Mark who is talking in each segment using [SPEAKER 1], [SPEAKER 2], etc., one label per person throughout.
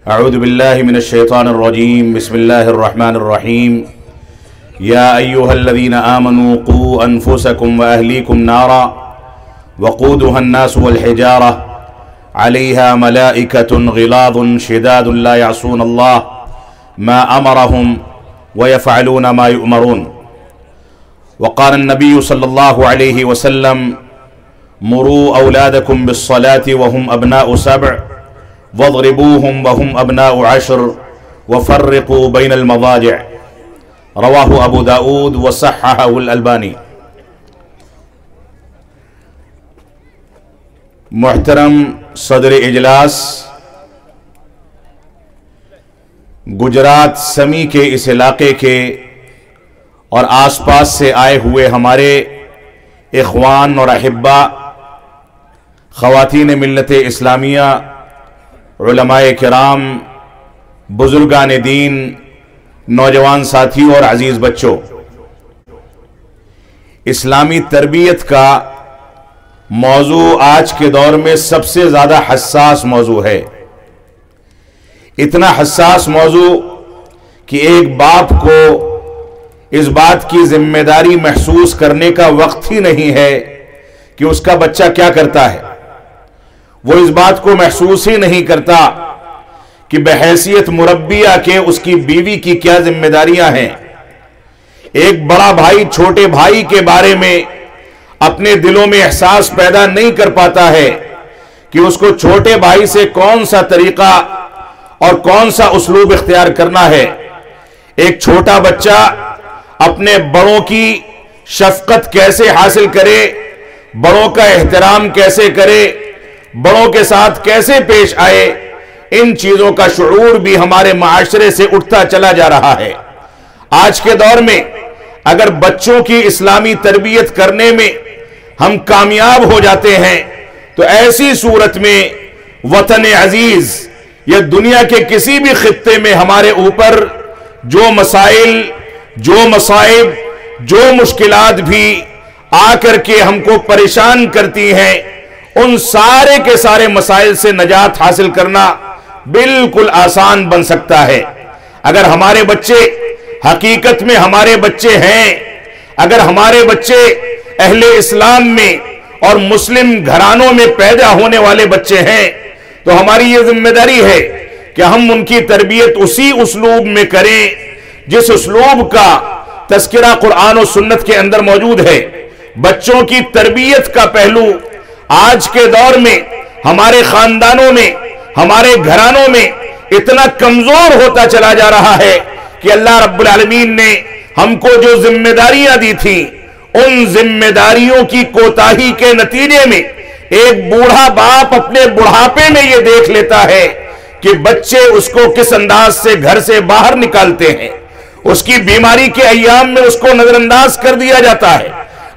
[SPEAKER 1] أعوذ بالله من الشيطان الرجيم. بسم الله الرحمن الرحيم. يا أيها الذين آمنوا قوا أنفسكم وأهليكم نارا وقودها الناس والحجارة عليها ملائكة غلاظ شداد لا يعصون الله ما أمرهم ويفعلون ما يؤمرون. وقال النبي صلى الله عليه وسلم: مروا أولادكم بالصلاة وهم أبناء 7 واضربوهم وهم أبناء 10 وفرقوا بين المضاجع. رواہ ابو داود وصححہ الالبانی. محترم صدر اجلاس، گجرات سمی کے اس علاقے کے اور آس پاس سے آئے ہوئے ہمارے اخوان اور احبہ، خواتین ملت اسلامیہ، علماء کرام، بزرگان دین، نوجوان ساتھیوں اور عزیز بچوں، اسلامی تربیت کا موضوع آج کے دور میں سب سے زیادہ حساس موضوع ہے. اتنا حساس موضوع کہ ایک باپ کو اس بات کی ذمہ داری محسوس کرنے کا وقت ہی نہیں ہے کہ اس کا بچہ کیا کرتا ہے. وہ اس بات کو محسوس ہی نہیں کرتا کہ بحیثیت مربیہ کے اس کی بیوی کی کیا ذمہ داریاں ہیں. ایک بڑا بھائی چھوٹے بھائی کے بارے میں اپنے دلوں میں احساس پیدا نہیں کر پاتا ہے کہ اس کو چھوٹے بھائی سے کون سا طریقہ اور کون سا اسلوب اختیار کرنا ہے. ایک چھوٹا بچہ اپنے بڑوں کی شفقت کیسے حاصل کرے، بڑوں کا احترام کیسے کرے، بڑوں کے ساتھ کیسے پیش آئے، ان چیزوں کا شعور بھی ہمارے معاشرے سے اٹھتا چلا جا رہا ہے. آج کے دور میں اگر بچوں کی اسلامی تربیت کرنے میں ہم کامیاب ہو جاتے ہیں تو ایسی صورت میں وطن عزیز یا دنیا کے کسی بھی خطے میں ہمارے اوپر جو مسائل، جو مصائب، جو مشکلات بھی آ کر کے ہم کو پریشان کرتی ہیں، ان سارے کے سارے مسائل سے نجات حاصل کرنا بالکل آسان بن سکتا ہے. اگر ہمارے بچے حقیقت میں ہمارے بچے ہیں، اگر ہمارے بچے اہل اسلام میں اور مسلم گھرانوں میں پیدا ہونے والے بچے ہیں، تو ہماری یہ ذمہ داری ہے کہ ہم ان کی تربیت اسی اسلوب میں کریں جس اسلوب کا تذکرہ قرآن و سنت کے اندر موجود ہے. بچوں کی تربیت کا پہلو آج کے دور میں ہمارے خاندانوں میں، ہمارے گھرانوں میں اتنا کمزور ہوتا چلا جا رہا ہے کہ اللہ رب العالمین نے ہم کو جو ذمہ داریاں دی تھیں، ان ذمہ داریوں کی کوتاہی کے نتیجے میں ایک بوڑھا باپ اپنے بڑھاپے میں یہ دیکھ لیتا ہے کہ بچے اس کو کس انداز سے گھر سے باہر نکالتے ہیں. اس کی بیماری کے ایام میں اس کو نظر انداز کر دیا جاتا ہے.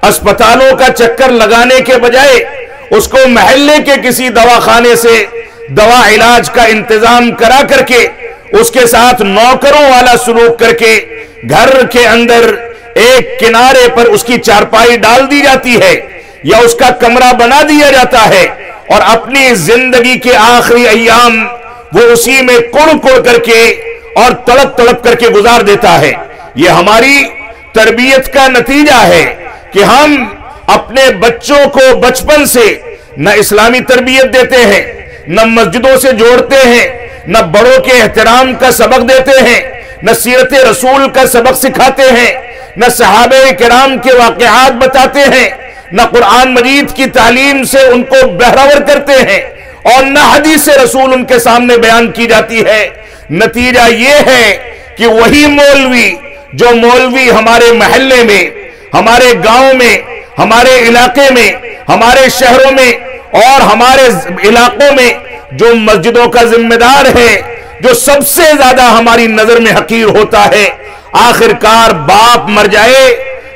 [SPEAKER 1] اسپتالوں کا چکر لگانے کے بجائے اس کو محلے کے کسی دواخانے سے دوا علاج کا انتظام کرا کر کے اس کے ساتھ نوکروں والا سلوک کر کے گھر کے اندر ایک کنارے پر اس کی چارپائی ڈال دی جاتی ہے یا اس کا کمرہ بنا دیا جاتا ہے، اور اپنی زندگی کے آخری ایام وہ اسی میں کڑ کر کے اور تڑپ تڑپ کر کے گزار دیتا ہے. یہ ہماری تربیت کا نتیجہ ہے کہ ہم اپنے بچوں کو بچپن سے نہ اسلامی تربیت دیتے ہیں، نہ مسجدوں سے جوڑتے ہیں، نہ بڑوں کے احترام کا سبق دیتے ہیں، نہ سیرت رسول کا سبق سکھاتے ہیں، نہ صحابہ کرام کے واقعات بتاتے ہیں، نہ قرآن مجید کی تعلیم سے ان کو بہرور کرتے ہیں، اور نہ حدیث رسول ان کے سامنے بیان کی جاتی ہے. نتیجہ یہ ہے کہ وہی مولوی جو مولوی ہمارے محلے میں، ہمارے گاؤں میں، ہمارے علاقے میں، ہمارے شہروں میں اور ہمارے علاقوں میں جو مسجدوں کا ذمہ دار ہے، جو سب سے زیادہ ہماری نظر میں حقیر ہوتا ہے، آخرکار باپ مر جائے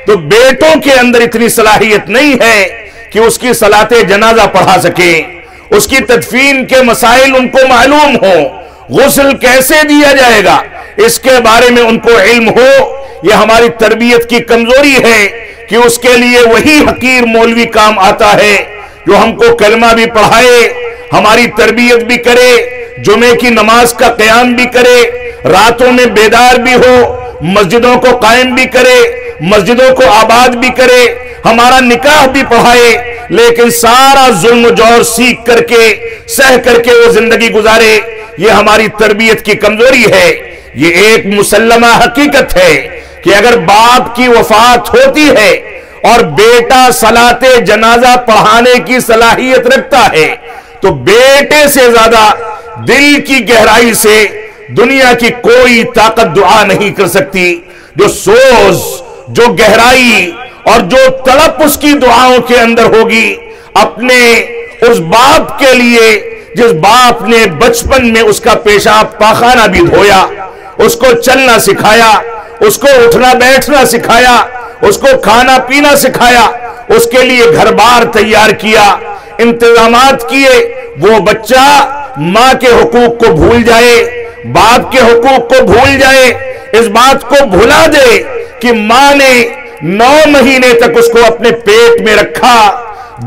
[SPEAKER 1] تو بیٹوں کے اندر اتنی صلاحیت نہیں ہے کہ اس کی صلاۃ جنازہ پڑھا سکیں، اس کی تدفین کے مسائل ان کو معلوم ہو، غسل کیسے دیا جائے گا اس کے بارے میں ان کو علم ہو. یہ ہماری تربیت کی کمزوری ہے کہ اس کے لیے وہی حقیر مولوی کام آتا ہے جو ہم کو کلمہ بھی پڑھائے، ہماری تربیت بھی کرے، جمعے کی نماز کا قیام بھی کرے، راتوں میں بیدار بھی ہو، مسجدوں کو قائم بھی کرے، مسجدوں کو آباد بھی کرے، ہمارا نکاح بھی پڑھائے، لیکن سارا ظلم و جور سیکھ کر کے سہ کر کے وہ زندگی گزارے، یہ ہماری تربیت کی کمزوری ہے۔ یہ ایک مسلمہ حقیقت ہے کہ اگر باپ کی وفات ہوتی ہے اور بیٹا صلاۃ جنازہ پڑھانے کی صلاحیت رکھتا ہے تو بیٹے سے زیادہ دل کی گہرائی سے دنیا کی کوئی طاقت دعا نہیں کر سکتی۔ جو سوز، جو گہرائی اور جو تڑپ اس کی دعاؤں کے اندر ہوگی اپنے اس باپ کے لیے جس باپ نے بچپن میں اس کا پیشاب پاخانہ بھی دھویا، اس کو چلنا سکھایا، اس کو اٹھنا بیٹھنا سکھایا، اس کو کھانا پینا سکھایا، اس کے لیے گھر بار تیار کیا، انتظامات کیے، وہ بچہ ماں کے حقوق کو بھول جائے، باپ کے حقوق کو بھول جائے، اس بات کو بھلا دے کہ ماں نے 9 مہینے تک اس کو اپنے پیٹ میں رکھا،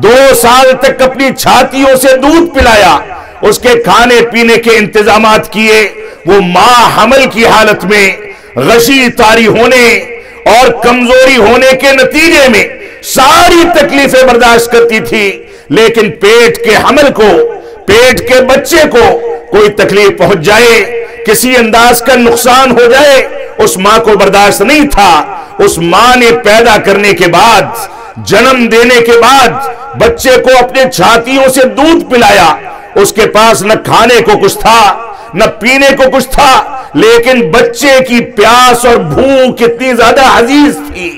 [SPEAKER 1] 2 سال تک اپنی چھاتیوں سے دودھ پلایا، اس کے کھانے پینے کے انتظامات کیے، وہ ماں حمل کی حالت میں غشی طاری ہونے اور کمزوری ہونے کے نتیجے میں ساری تکلیفیں برداشت کرتی تھی، لیکن پیٹ کے حمل کو، پیٹ کے بچے کو کوئی تکلیف پہنچ جائے، کسی انداز کا نقصان ہو جائے، اس ماں کو برداشت نہیں تھا۔ اس ماں نے پیدا کرنے کے بعد، جنم دینے کے بعد بچے کو اپنے چھاتیوں سے دودھ پلایا، اس کے پاس نہ کھانے کو کچھ تھا نہ پینے کو کچھ تھا، لیکن بچے کی پیاس اور بھوک اتنی زیادہ عزیز تھی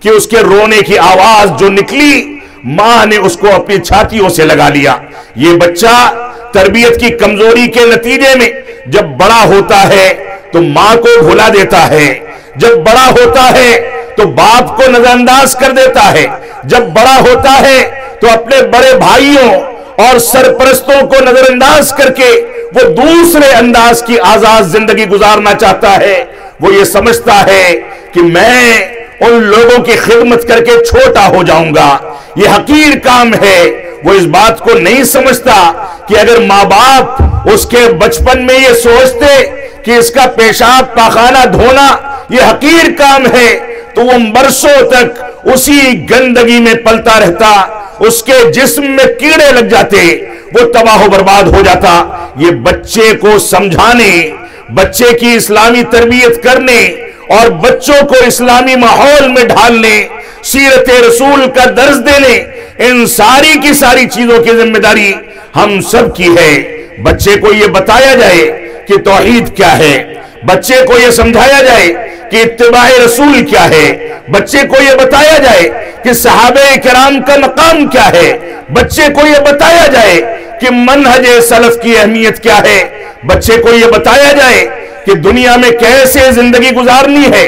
[SPEAKER 1] کہ اس کے رونے کی آواز جو نکلی ماں نے اس کو اپنی چھاتیوں سے لگا لیا۔ یہ بچہ تربیت کی کمزوری کے نتیجے میں جب بڑا ہوتا ہے تو ماں کو بھلا دیتا ہے، جب بڑا ہوتا ہے تو باپ کو نظر انداز کر دیتا ہے، جب بڑا ہوتا ہے تو اپنے بڑے بھائیوں اور سرپرستوں کو نظر انداز کر کے وہ دوسرے انداز کی آزاد زندگی گزارنا چاہتا ہے۔ وہ یہ سمجھتا ہے کہ میں ان لوگوں کی خدمت کر کے چھوٹا ہو جاؤں گا، یہ حقیر کام ہے۔ وہ اس بات کو نہیں سمجھتا کہ اگر ماں باپ اس کے بچپن میں یہ سوچتے کہ اس کا پیشاب پاخانہ دھونا یہ حقیر کام ہے تو وہ برسوں تک اسی گندگی میں پلتا رہتا، اس کے جسم میں کیڑے لگ جاتے، وہ تباہ و برباد ہو جاتا۔ یہ بچے کو سمجھانے، بچے کی اسلامی تربیت کرنے اور بچوں کو اسلامی ماحول میں ڈھالنے، سیرت رسول کا درس دینے، ان ساری کی ساری چیزوں کی ذمہ داری ہم سب کی ہے۔ بچے کو یہ بتایا جائے کہ توحید کیا ہے، بچے کو یہ سمجھایا جائے کہ اتباع رسول کیا ہے، بچے کو یہ بتایا جائے کہ صحابہ کرام کا مقام کیا ہے، بچے کو یہ بتایا جائے کہ منہج سلف کی اہمیت کیا ہے، بچے کو یہ بتایا جائے کہ دنیا میں کیسے زندگی گزارنی ہے،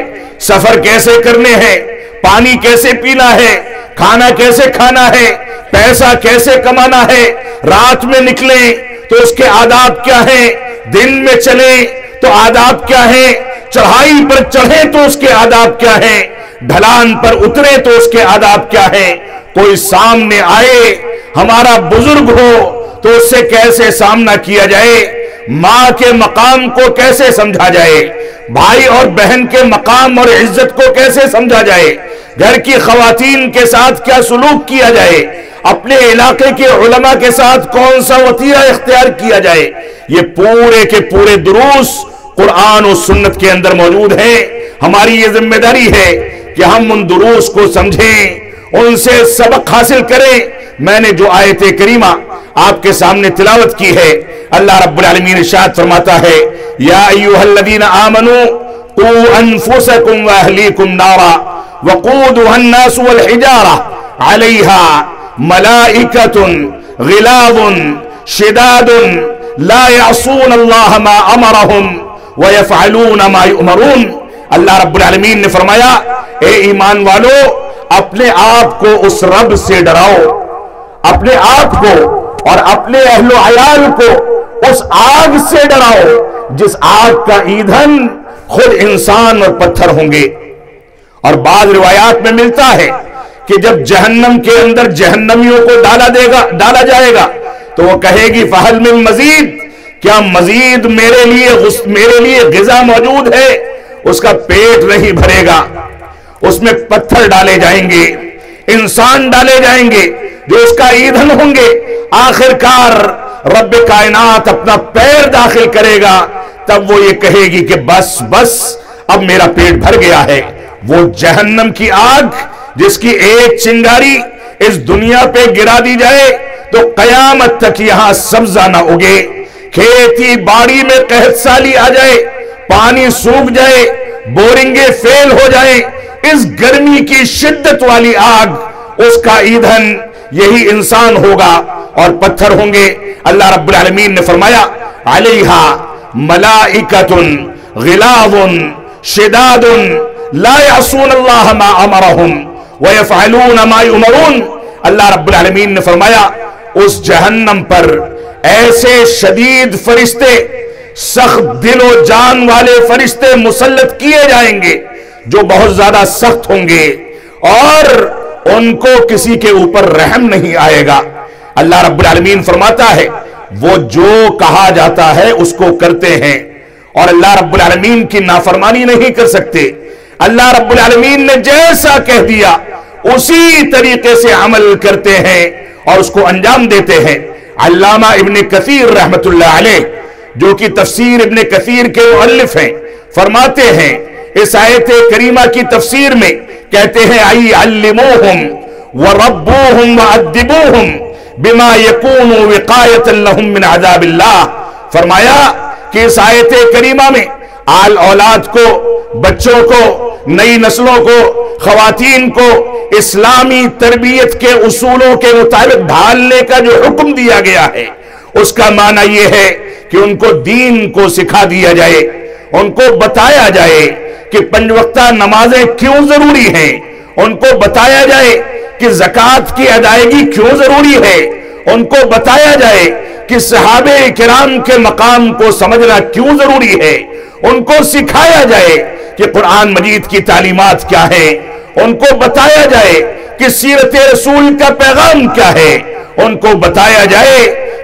[SPEAKER 1] سفر کیسے کرنے ہیں، پانی کیسے پینا ہے، کھانا کیسے کھانا ہے، پیسہ کیسے کمانا ہے، رات میں نکلیں تو اس کے آداب کیا ہیں، دن میں چلیں تو آداب کیا ہیں، چڑھائی پر چڑھیں تو اس کے آداب کیا ہیں، ڈھلان پر اتریں تو اس کے آداب کیا ہیں، کوئی سامنے آئے ہمارا بزرگ ہو تو اس سے کیسے سامنا کیا جائے، ماں کے مقام کو کیسے سمجھا جائے، بھائی اور بہن کے مقام اور عزت کو کیسے سمجھا جائے، گھر کی خواتین کے ساتھ کیا سلوک کیا جائے، اپنے علاقے کے علماء کے ساتھ کون سا وتیرہ اختیار کیا جائے، یہ پورے کے پورے دروس قرآن و سنت کے اندر موجود ہیں۔ ہماری یہ ذمہ داری ہے کہ ہم ان دروس کو سمجھیں، ان سے سبق حاصل کریں۔ میں نے جو آیت کریمہ آپ کے سامنے تلاوت کی ہے، اللہ رب العالمین ارشاد فرماتا ہے، یا ایھا الذین آمنوا قوا انفسکم واہلیکم نارا وقودها الناس والحجارہ علیہا ملائکۃ غلاظ شداد لا يعصون اللہ ما امرہم ویفعلون ما یؤمرون۔ اللہ رب العالمین نے فرمایا، اے ایمان والو، اپنے آپ کو اس رب سے ڈراؤ، اپنے آپ کو اور اپنے اہل و عیال کو اس آگ سے ڈراؤ جس آگ کا ایندھن خود انسان اور پتھر ہوں گے۔ اور بعض روایات میں ملتا ہے کہ جب جہنم کے اندر جہنمیوں کو ڈالا جائے گا تو وہ کہے گی فہل من مزید، کیا مزید میرے لیے غذا موجود ہے؟ اس کا پیٹ نہیں بھرے گا، اس میں پتھر ڈالے جائیں گے، انسان ڈالے جائیں گے جو اس کا ایندھن ہوں گے، آخر کار رب کائنات اپنا پیر داخل کرے گا، تب وہ یہ کہے گی کہ بس بس اب میرا پیٹ بھر گیا ہے۔ وہ جہنم کی آگ جس کی ایک چنگاری اس دنیا پہ گرا دی جائے تو قیامت تک یہاں سبزہ نہ اگے، کھیتی باڑی میں قحط سالی آ جائے، پانی سوکھ جائے، بورنگیں فیل ہو جائیں، اس گرمی کی شدت والی آگ، اس کا ایندھن یہی انسان ہوگا اور پتھر ہوں گے۔ اللہ رب العالمین نے فرمایا علیہا ملائکۃ غلاظ شداد لا یعصون اللہ ما امرہم ویفعلون ما یؤمرون۔ اللہ رب العالمین نے فرمایا اس جہنم پر ایسے شدید فرشتے، سخت دل و جان والے فرشتے مسلط کیے جائیں گے جو بہت زیادہ سخت ہوں گے اور ان کو کسی کے اوپر رحم نہیں آئے گا۔ اللہ رب العالمین فرماتا ہے وہ جو کہا جاتا ہے اس کو کرتے ہیں اور اللہ رب العالمین کی نافرمانی نہیں کر سکتے۔ اللہ رب العالمین نے جیسا کہہ دیا اسی طریقے سے عمل کرتے ہیں اور اس کو انجام دیتے ہیں۔ علامہ ابن کثیر رحمت اللہ علیہ جو کہ تفسیر ابن کثیر کے مؤلف ہیں، فرماتے ہیں اس آیت کریمہ کی تفسیر میں کہتے ہیں ای علموہم وربوہم وعدبوہم بما یکون وقایتا لہم من عذاب اللہ۔ فرمایا کہ اس آیت کریمہ میں آل اولاد کو، بچوں کو، نئی نسلوں کو، خواتین کو اسلامی تربیت کے اصولوں کے مطابق ڈھالنے کا جو حکم دیا گیا ہے اس کا معنی یہ ہے کہ ان کو دین کو سکھا دیا جائے، ان کو بتایا جائے کہ 5 وقتہ نمازیں کیوں ضروری ہیں، ان کو بتایا جائے کہ زکوٰۃ کی ادائیگی کیوں ضروری ہے، ان کو بتایا جائے کہ صحابہ کرام کے مقام کو سمجھنا کیوں ضروری ہے، ان کو سکھایا جائے کہ قرآن مجید کی تعلیمات کیا ہے، ان کو بتایا جائے کہ سیرت رسول کا پیغام کیا ہے، ان کو بتایا جائے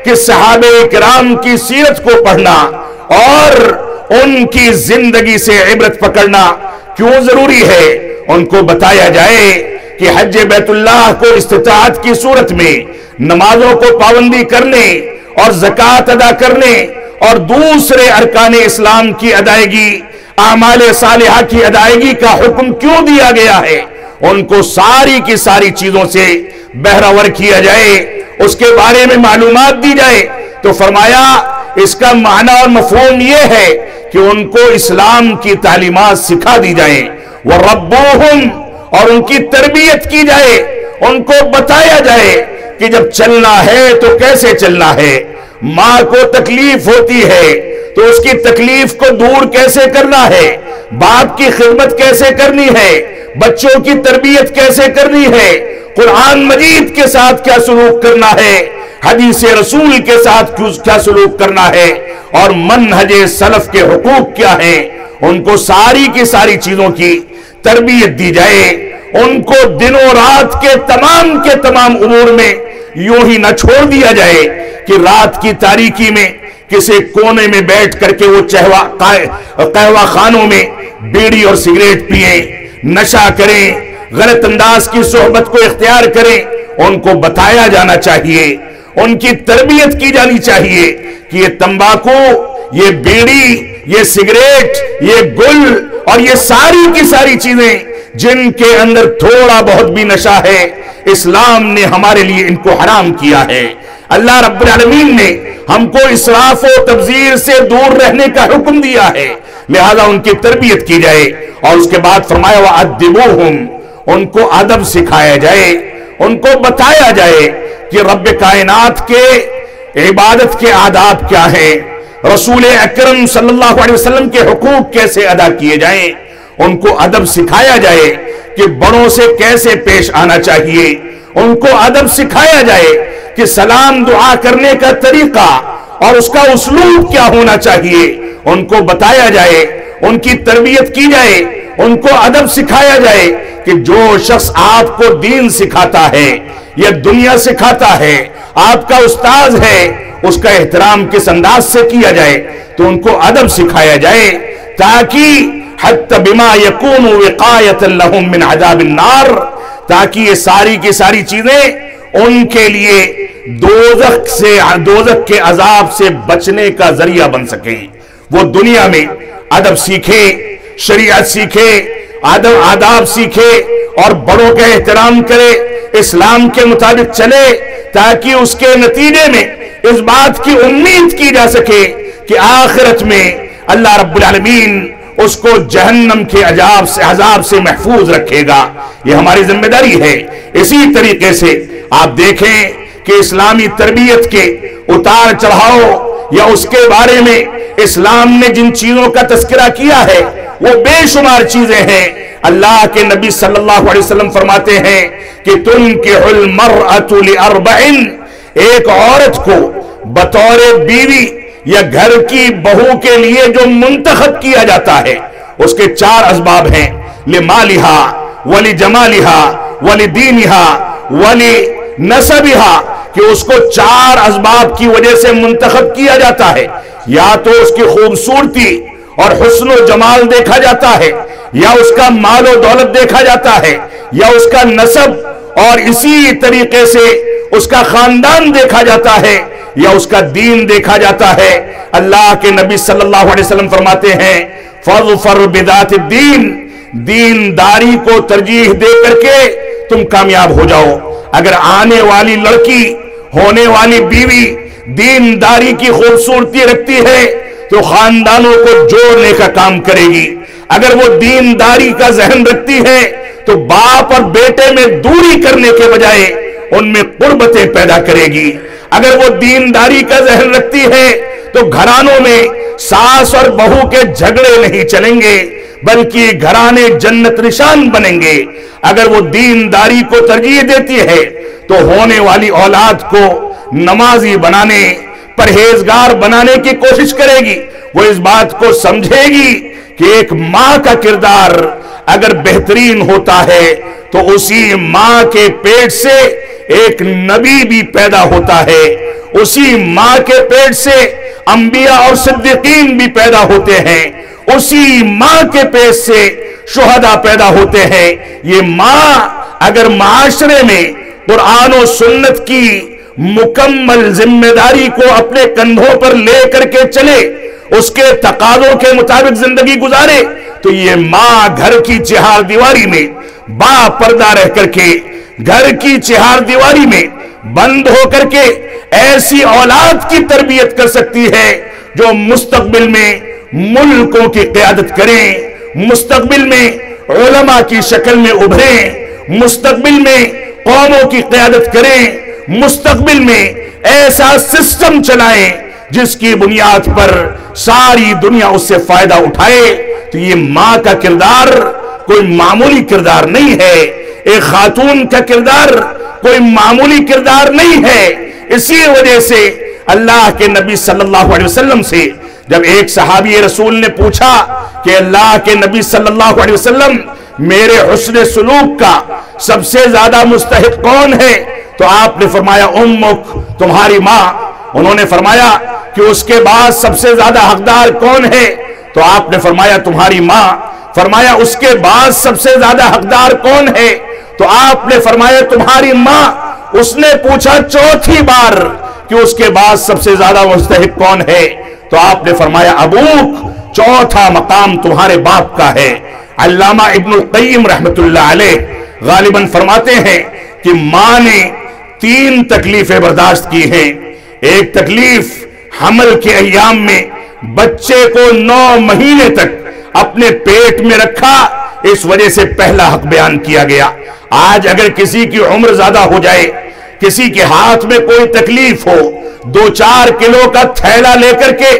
[SPEAKER 1] کہ صحابہ کرام کی سیرت کو پڑھنا اور ان کی زندگی سے عبرت پکڑنا کیوں ضروری ہے، ان کو بتایا جائے کہ حج بیت اللہ کو استطاعت کی صورت میں نمازوں کو پابندی کرنے اور زکوٰۃ ادا کرنے اور دوسرے ارکان اسلام کی ادائیگی، اعمال صالحہ کی ادائیگی کا حکم کیوں دیا گیا ہے، ان کو ساری کی ساری چیزوں سے بہرور کیا جائے، اس کے بارے میں معلومات دی جائے۔ تو فرمایا اس کا معنی اور مفہوم یہ ہے کہ ان کو اسلام کی تعلیمات سکھا دی جائیں، وَرَبُّوهُمْ اور ان کی تربیت کی جائے، ان کو بتایا جائے کہ جب چلنا ہے تو کیسے چلنا ہے، ماں کو تکلیف ہوتی ہے تو اس کی تکلیف کو دور کیسے کرنا ہے، باپ کی خدمت کیسے کرنی ہے، بچوں کی تربیت کیسے کرنی ہے، قرآن مجید کے ساتھ کیا سلوک کرنا ہے، حدیث رسول کے ساتھ کیا سلوک کرنا ہے اور منہج سلف کے حقوق کیا ہیں، ان کو ساری کی ساری چیزوں کی تربیت دی جائے، ان کو دن و رات کے تمام امور میں یوں ہی نہ چھوڑ دیا جائے کہ رات کی تاریکی میں کسی کونے میں بیٹھ کر کے وہ قہوہ خانوں میں بیڑی اور سگریٹ پئیں، نشہ کریں، غلط انداز کی صحبت کو اختیار کریں۔ ان کو بتایا جانا چاہیے، ان کی تربیت کی جانی چاہیے کہ یہ تمباکو، یہ بیڑی، یہ سگریٹ، یہ گل اور یہ ساری کی ساری چیزیں جن کے اندر تھوڑا بہت بھی نشہ ہے، اسلام نے ہمارے لیے ان کو حرام کیا ہے۔ اللہ رب العالمین نے ہم کو اسراف و تبذیر سے دور رہنے کا حکم دیا ہے، لہذا ان کی تربیت کی جائے۔ اور اس کے بعد فرمایا وَأَدِّبُوهُمْ ان کو ادب سکھایا جائے، ان کو بتایا جائے کہ رب کائنات کے عبادت کے آداب کیا ہیں، رسول اکرم صلی اللہ علیہ وسلم کے حقوق کیسے ادا کیے جائیں، ان کو ادب سکھایا جائے کہ بڑوں سے کیسے پیش آنا چاہیے، ان کو ادب سکھایا جائے کہ سلام دعا کرنے کا طریقہ اور اس کا اسلوب کیا ہونا چاہیے، ان کو بتایا جائے، ان کی تربیت کی جائے، ان کو ادب سکھایا جائے کہ جو شخص آپ کو دین سکھاتا ہے یا دنیا سکھاتا ہے، آپ کا استاذ ہے، اس کا احترام کس انداز سے کیا جائے، تو ان کو ادب سکھایا جائے، تاکہ حتی بما یکون وقایۃ لہم من عذاب النار، تاکہ یہ ساری کی ساری چیزیں ان کے لیے دوزخ کے عذاب سے بچنے کا ذریعہ بن سکیں۔ وہ دنیا میں ادب سیکھے، شریعت سیکھے، آداب سیکھے اور بڑوں کا احترام کرے، اسلام کے مطابق چلے، تاکہ اس کے نتیجے میں اس بات کی امید کی جا سکے کہ آخرت میں اللہ رب العالمین اس کو جہنم کے عذاب سے محفوظ رکھے گا۔ یہ ہماری ذمہ داری ہے۔ اسی طریقے سے آپ دیکھیں کہ اسلامی تربیت کے اتار چڑھاؤ یا اس کے بارے میں اسلام نے جن چیزوں کا تذکرہ کیا ہے وہ بے شمار چیزیں ہیں۔ اللہ کے نبی صلی اللہ علیہ وسلم فرماتے ہیں کہ تنکح المرأة لأربع، ایک عورت کو بطور بیوی یا گھر کی بہو کے لیے جو منتخب کیا جاتا ہے اس کے 4 اسباب ہیں، لمالہا ولجمالہا ولدینہا ولنسبہا، کہ اس کو 4 اسباب کی وجہ سے منتخب کیا جاتا ہے۔ یا تو اس کی خوبصورتی اور حسن و جمال دیکھا جاتا ہے، یا اس کا مال و دولت دیکھا جاتا ہے، یا اس کا نسب اور اسی طریقے سے اس کا خاندان دیکھا جاتا ہے، یا اس کا دین دیکھا جاتا ہے۔ اللہ کے نبی صلی اللہ علیہ وسلم فرماتے ہیں فَاظْفَرْ بِذَاتِ الدِّينِ، دینداری کو ترجیح دے کر کے تم کامیاب ہو جاؤ۔ اگر آنے والی لڑکی، ہونے والی بیوی دینداری کی خوبصورتی رکھتی ہے تو خاندانوں کو جوڑنے کا کام کرے گی۔ اگر وہ دینداری کا ذہن رکھتی ہے تو باپ اور بیٹے میں دوری کرنے کے بجائے ان میں قربتیں پیدا کرے گی۔ اگر وہ دینداری کا ذہن رکھتی ہے تو گھرانوں میں ساس اور بہو کے جھگڑے نہیں چلیں گے بلکہ گھرانے جنت نشان بنیں گے۔ اگر وہ دینداری کو ترجیح دیتی ہے تو ہونے والی اولاد کو نمازی بنانے، پرہیزگار بنانے کی کوشش کرے گی۔ وہ اس بات کو سمجھے گی کہ ایک ماں کا کردار اگر بہترین ہوتا ہے تو اسی ماں کے پیٹ سے ایک نبی بھی پیدا ہوتا ہے، اسی ماں کے پیٹ سے انبیاء اور صدیقین بھی پیدا ہوتے ہیں، اسی ماں کے پیٹ سے شہداء پیدا ہوتے ہیں۔ یہ ماں اگر معاشرے میں قرآن و سنت کی مکمل ذمہ داری کو اپنے کندھوں پر لے کر کے چلے، اس کے تقاضوں کے مطابق زندگی گزارے، تو یہ ماں گھر کی چہار دیواری میں با پردہ رہ کر کے، گھر کی چہار دیواری میں بند ہو کر کے ایسی اولاد کی تربیت کر سکتی ہے جو مستقبل میں ملکوں کی قیادت کریں، مستقبل میں علماء کی شکل میں ابھریں، مستقبل میں قوموں کی قیادت کریں، مستقبل میں ایسا سسٹم چلائیں جس کی بنیاد پر ساری دنیا اس سے فائدہ اٹھائے۔ تو یہ ماں کا کردار کوئی معمولی کردار نہیں ہے، ایک خاتون کا کردار کوئی معمولی کردار نہیں ہے۔ اسی وجہ سے اللہ کے نبی صلی اللہ علیہ وسلم سے جب ایک صحابی رسول نے پوچھا کہ اللہ کے نبی صلی اللہ علیہ وسلم میرے حسن سلوک کا سب سے زیادہ مستحق کون ہے، تو آپ نے فرمایا امک، تمہاری ماں۔ انہوں نے فرمایا کہ اس کے بعد سب سے زیادہ حقدار کون ہے، تو آپ نے فرمایا تمہاری ماں۔ فرمایا اس کے بعد سب سے زیادہ حقدار کون ہے، تو آپ نے فرمایا تمہاری ماں۔ اس نے پوچھا چوتھی بار کہ اس کے بعد سب سے زیادہ مستحق کون ہے، تو آپ نے فرمایا ابوک، چوتھا مقام تمہارے باپ کا ہے۔ علامہ ابن القیم رحمت اللہ علیہ غالباً فرماتے ہیں کہ ماں نے 3 تکلیفیں برداشت کی ہیں۔ ایک تکلیف حمل کے ایام میں بچے کو 9 مہینے تک اپنے پیٹ میں رکھا، اس وجہ سے پہلا حق بیان کیا گیا۔ آج اگر کسی کی عمر زیادہ ہو جائے، کسی کے ہاتھ میں کوئی تکلیف ہو، 2-4 کلو کا تھیلا لے کر کے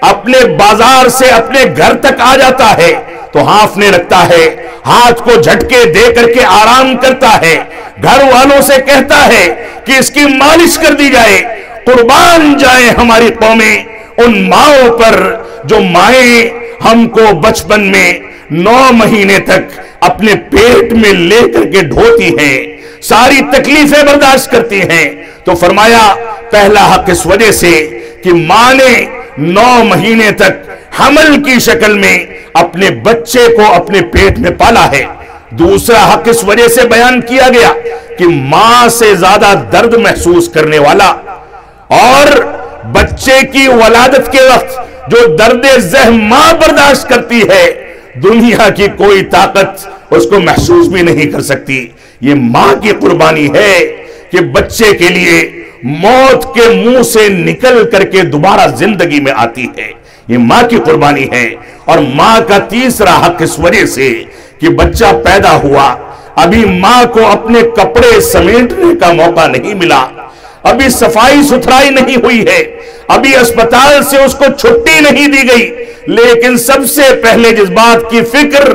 [SPEAKER 1] اپنے بازار سے اپنے گھر تک آ جاتا ہے تو ہانفنے لگتا ہے، ہاتھ کو جھٹکے دے کر کے آرام کرتا ہے، گھر والوں سے کہتا ہے کہ اس کی مالش کر دی جائے۔ قربان جائیں ہماری قومیں ان ماؤں پر جو مائیں ہم کو بچپن میں 9 مہینے تک اپنے پیٹ میں لے کر کے ڈھوتی ہیں، ساری تکلیفیں برداشت کرتی ہیں، تو فرمایا پہلا حق اس وجہ سے کہ ماں نے 9 مہینے تک حمل کی شکل میں اپنے بچے کو اپنے پیٹ میں پالا ہے۔ دوسرا حق اس وجہ سے بیان کیا گیا کہ ماں سے زیادہ درد محسوس کرنے والا اور بچے کی ولادت کے وقت جو درد ذہ ماں برداشت کرتی ہے، دنیا کی کوئی طاقت اس کو محسوس بھی نہیں کر سکتی۔ یہ ماں کی قربانی ہے کہ بچے کے لیے موت کے منہ سے نکل کر کے دوبارہ زندگی میں آتی ہے، یہ ماں کی قربانی ہے۔ اور ماں کا تیسرا حق اس وجہ سے کہ بچہ پیدا ہوا، ابھی ماں کو اپنے کپڑے سمیٹنے کا موقع نہیں ملا، ابھی صفائی ستھرائی نہیں ہوئی ہے، ابھی اسپتال سے اس کو چھٹی نہیں دی گئی، لیکن سب سے پہلے جس بات کی فکر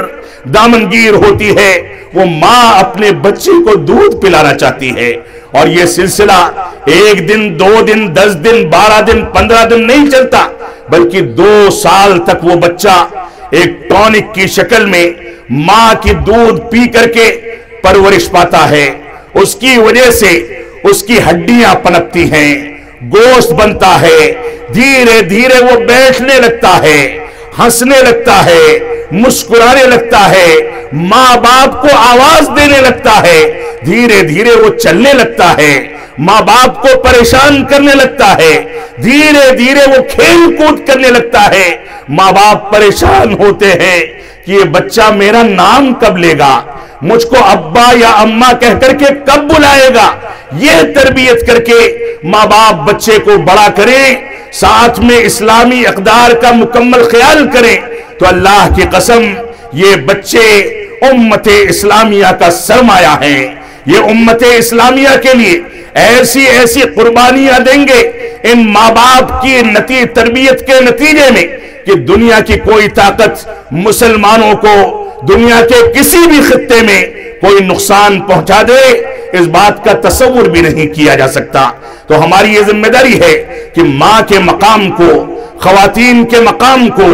[SPEAKER 1] دامنگیر ہوتی ہے وہ ماں اپنے بچے کو دودھ پلانا چاہتی ہے۔ اور یہ سلسلہ 1 دن 2 دن 10 دن 12 دن 15 دن نہیں چلتا، بلکہ 2 سال تک وہ بچہ ایک ٹونک کی شکل میں ماں کی دودھ پی کر کے پرورش پاتا ہے۔ اس کی وجہ سے اس کی ہڈیاں پنپتی ہیں، گوشت بنتا ہے، دھیرے دھیرے وہ بیٹھنے لگتا ہے، ہنسنے لگتا ہے، مسکرانے لگتا ہے، ماں باپ کو آواز دینے لگتا ہے، دھیرے دھیرے وہ چلنے لگتا ہے، ماں باپ کو پریشان کرنے لگتا ہے، دھیرے دھیرے وہ کھیل کود کرنے لگتا ہے۔ ماں باپ پریشان ہوتے ہیں کہ یہ بچہ میرا نام کب لے گا، مجھ کو ابا یا اماں کہہ کر کے کب بلائے گا۔ یہ تربیت کر کے ماں باپ بچے کو بڑا کریں، ساتھ میں اسلامی اقدار کا مکمل خیال کریں، تو اللہ کی قسم یہ بچے امت اسلامیہ کا سرمایہ ہیں۔ یہ امت اسلامیہ کے لیے ایسی ایسی قربانیاں دیں گے ان ماں باپ کی تربیت کے نتیجے میں کہ دنیا کی کوئی طاقت مسلمانوں کو دنیا کے کسی بھی خطے میں کوئی نقصان پہنچا دے، اس بات کا تصور بھی نہیں کیا جا سکتا۔ تو ہماری یہ ذمہ داری ہے کہ ماں کے مقام کو، خواتین کے مقام کو،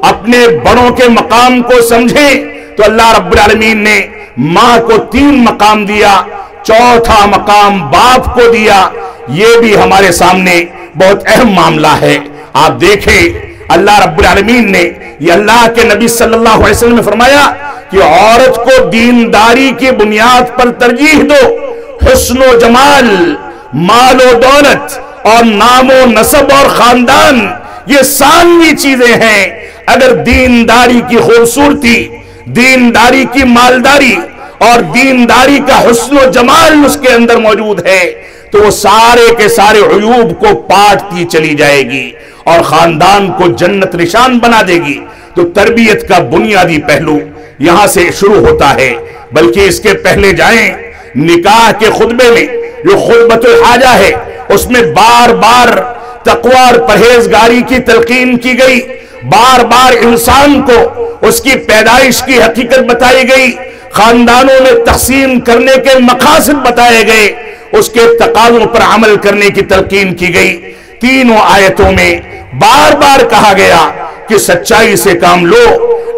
[SPEAKER 1] اپنے بڑوں کے مقام کو سمجھیں۔ تو اللہ رب العالمین نے ماں کو 3 مقام دیا، چوتھا مقام باپ کو دیا۔ یہ بھی ہمارے سامنے بہت اہم معاملہ ہے۔ آپ دیکھیں اللہ رب العالمین نے، یہ اللہ کے نبی صلی اللہ علیہ وسلم نے فرمایا کہ عورت کو دینداری کی بنیاد پر ترجیح دو۔ حسن و جمال، مال و دولت اور نام و نسب اور خاندان یہ ثانوی چیزیں ہیں۔ اگر دینداری کی خوبصورتی، دینداری کی مالداری اور دینداری کا حسن و جمال اس کے اندر موجود ہے تو وہ سارے کے سارے عیوب کو پاٹتی چلی جائے گی اور خاندان کو جنت نشان بنا دے گی۔ تو تربیت کا بنیادی پہلو یہاں سے شروع ہوتا ہے، بلکہ اس کے پہلے جائیں نکاح کے خطبے میں جو خطبۃ الحاجہ ہے اس میں بار بار تقوی اور پرہیزگاری کی تلقین کی گئی، بار بار انسان کو اس کی پیدائش کی حقیقت بتائی گئی، خاندانوں میں تقسیم کرنے کے مقاصد بتائے گئے، اس کے تقاضوں پر عمل کرنے کی تلقین کی گئی۔ تینوں آیتوں میں بار بار کہا گیا کہ سچائی سے کام لو،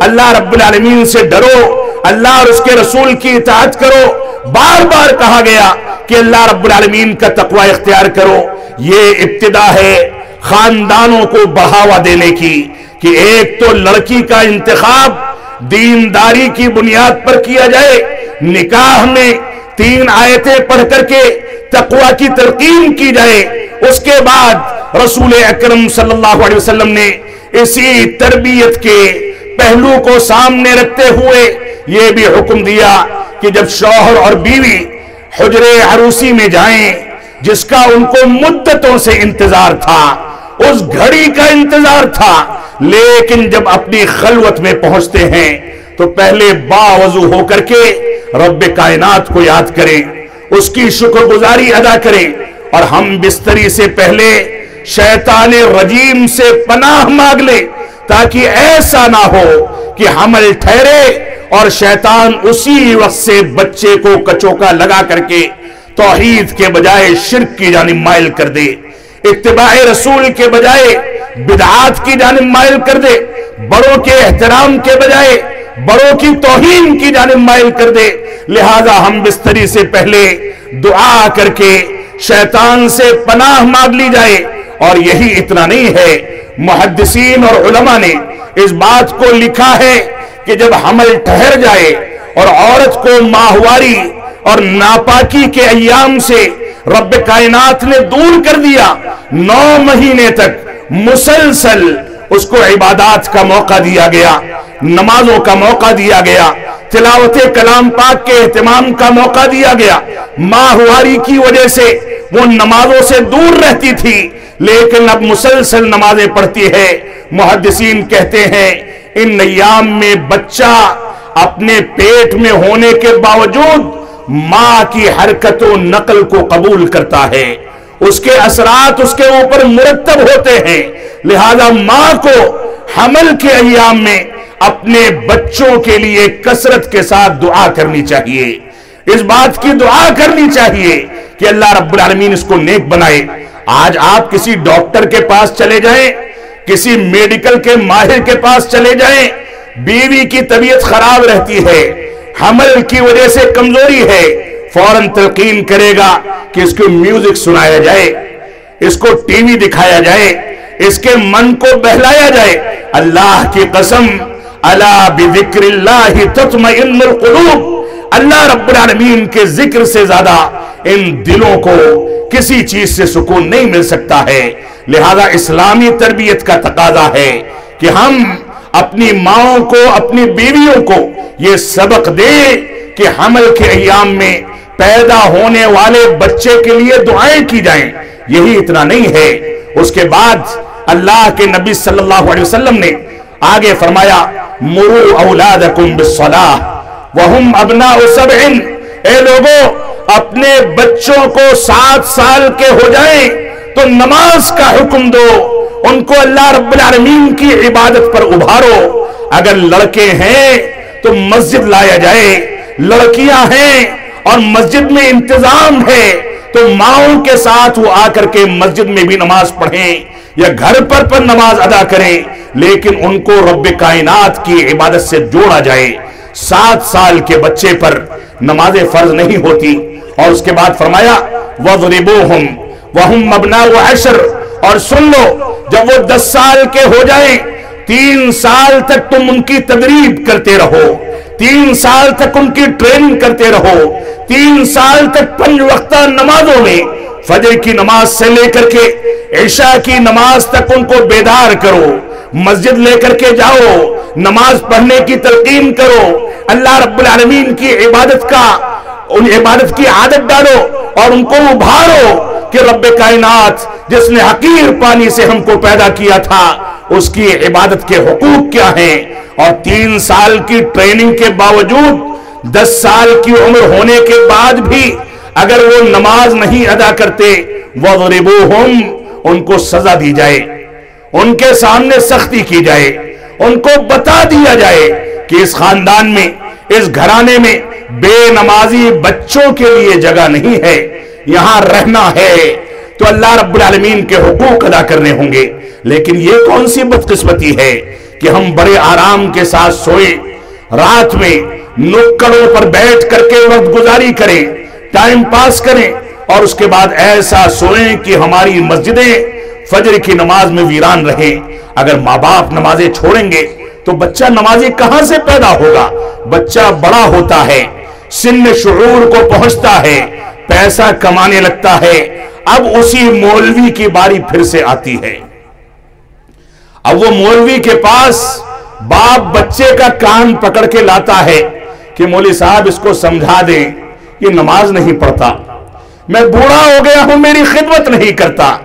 [SPEAKER 1] اللہ رب العالمین سے ڈرو، اللہ اور اس کے رسول کی اطاعت کرو۔ بار بار کہا گیا کہ اللہ رب العالمین کا تقوی اختیار کرو۔ یہ ابتدا ہے خاندانوں کو بڑھاوا دینے کی کہ ایک تو لڑکی کا انتخاب دینداری کی بنیاد پر کیا جائے، نکاح میں 3 آیتیں پڑھ کر کے تقوی کی تلقین کی جائے، اس کے بعد رسول اکرم صلی اللہ علیہ وسلم نے اسی تربیت کے پہلو کو سامنے رکھتے ہوئے یہ بھی حکم دیا کہ جب شوہر اور بیوی حجرے عروسی میں جائیں جس کا ان کو مدتوں سے انتظار تھا، اس گھڑی کا انتظار تھا، لیکن جب اپنی خلوت میں پہنچتے ہیں تو پہلے باوضو ہو کر کے رب کائنات کو یاد کریں، اس کی شکر گزاری ادا کریں، اور ہم بستری سے پہلے شیطان رجیم سے پناہ مانگ لیں تاکہ ایسا نہ ہو کہ حمل ٹھہرے اور شیطان اسی وقت سے بچے کو کچوکا لگا کر کے توحید کے بجائے شرک کی جانب مائل کر دے، اتباع رسول کے بجائے بدعات کی جانب مائل کر دے، بڑوں کے احترام کے بجائے بڑوں کی توہین کی جانب مائل کر دے. لہذا ہم بستری سے پہلے دعا کر کے شیطان سے پناہ مانگ لی جائے. اور یہی اتنا نہیں ہے، محدثین اور علماء نے اس بات کو لکھا ہے کہ جب حمل ٹھہر جائے اور عورت کو ماہواری اور ناپاکی کے ایام سے رب کائنات نے دور کر دیا، 9 مہینے تک مسلسل اس کو عبادات کا موقع دیا گیا، نمازوں کا موقع دیا گیا، تلاوت کلام پاک کے اہتمام کا موقع دیا گیا. ماہواری کی وجہ سے وہ نمازوں سے دور رہتی تھی، لیکن اب مسلسل نمازیں پڑھتی ہے. محدثین کہتے ہیں ان ایام میں بچہ اپنے پیٹ میں ہونے کے باوجود ماں کی حرکت و نقل کو قبول کرتا ہے، اس کے اثرات اس کے اوپر مرتب ہوتے ہیں. لہذا ماں کو حمل کے ایام میں اپنے بچوں کے لیے کثرت کے ساتھ دعا کرنی چاہیے. اس بات کی دعا کرنی چاہیے کہ اللہ رب العالمین اس کو نیک بنائے. آج آپ کسی ڈاکٹر کے پاس چلے جائیں، کسی میڈیکل کے ماہر کے پاس چلے جائیں، بیوی کی طبیعت خراب رہتی ہے، حمل کی وجہ سے کمزوری ہے، فوراً تلقین کرے گا کہ اس کو میوزک سنایا جائے، اس کو ٹی وی دکھایا جائے، اس کے من کو بہلایا جائے. اللہ کی قسم، الا بذکر اللہ تطمئن القلوب، اللہ رب العالمین کے ذکر سے زیادہ ان دلوں کو کسی چیز سے سکون نہیں مل سکتا ہے. لہذا اسلامی تربیت کا تقاضا ہے کہ ہم اپنی ماؤں کو، اپنی بیویوں کو یہ سبق دیں کہ حمل کے ایام میں پیدا ہونے والے بچے کے لیے دعائیں کی جائیں. یہی اتنا نہیں ہے، اس کے بعد اللہ کے نبی صلی اللہ علیہ وسلم نے آگے فرمایا مروا اولادکم بالصلاۃ وہم ابناء 7. اے لوگوں، اپنے بچوں کو 7 سال کے ہو جائیں تو نماز کا حکم دو، ان کو اللہ رب العالمین کی عبادت پر ابھارو. اگر لڑکے ہیں تو مسجد لایا جائے، لڑکیاں ہیں اور مسجد میں انتظام ہے تو ماؤں کے ساتھ وہ آ کر کے مسجد میں بھی نماز پڑھیں یا گھر پر نماز ادا کریں، لیکن ان کو رب کائنات کی عبادت سے جوڑا جائے. 7 سال کے بچے پر نماز فرض نہیں ہوتی. اور اس کے بعد فرمایا وَضْرِبُوهُمْ وَهُمْ أَبْنَاءُ 10. اور سن لو، جب وہ 10 سال کے ہو جائیں 3 سال تک تم ان کی تدریب کرتے رہو، 3 سال تک ان کی ٹریننگ کرتے رہو، 3 سال تک 5 وقتہ نمازوں میں فجر کی نماز سے لے کر کے عشاء کی نماز تک ان کو بیدار کرو، مسجد لے کر کے جاؤ، نماز پڑھنے کی تلقین کرو، اللہ رب العالمین کی عبادت کی عادت ڈالو اور ان کو ابھارو کہ رب کائنات جس نے حقیر پانی سے ہم کو پیدا کیا تھا اس کی عبادت کے حقوق کیا ہیں. اور 3 سال کی ٹریننگ کے باوجود 10 سال کی عمر ہونے کے بعد بھی اگر وہ نماز نہیں ادا کرتے وَضْرِبُوهُمْ، ان کو سزا دی جائے، ان کے سامنے سختی کی جائے، ان کو بتا دیا جائے کہ اس خاندان میں، اس گھرانے میں بے نمازی بچوں کے لیے جگہ نہیں ہے، یہاں رہنا ہے تو اللہ رب العالمین کے حقوق ادا کرنے ہوں گے. لیکن یہ کون سی بدقسمتی ہے کہ ہم بڑے آرام کے ساتھ سوئیں، رات میں نکڑوں پر بیٹھ کر کے وقت گزاری کریں، ٹائم پاس کریں، اور اس کے بعد ایسا سوئیں کہ ہماری مسجدیں فجر کی نماز میں ویران رہیں. اگر ماں باپ نمازیں چھوڑیں گے تو بچہ نمازی کہاں سے پیدا ہوگا؟ بچہ بڑا ہوتا ہے، سن شعور کو پہنچتا ہے، پیسہ کمانے لگتا ہے. اب اسی مولوی کی باری پھر سے آتی ہے. اب وہ مولوی کے پاس باپ بچے کا کان پکڑ کے لاتا ہے کہ مولوی صاحب اس کو سمجھا دیں، یہ نماز نہیں پڑھتا، میں بوڑھا ہو گیا ہوں، میری خدمت نہیں کرتا.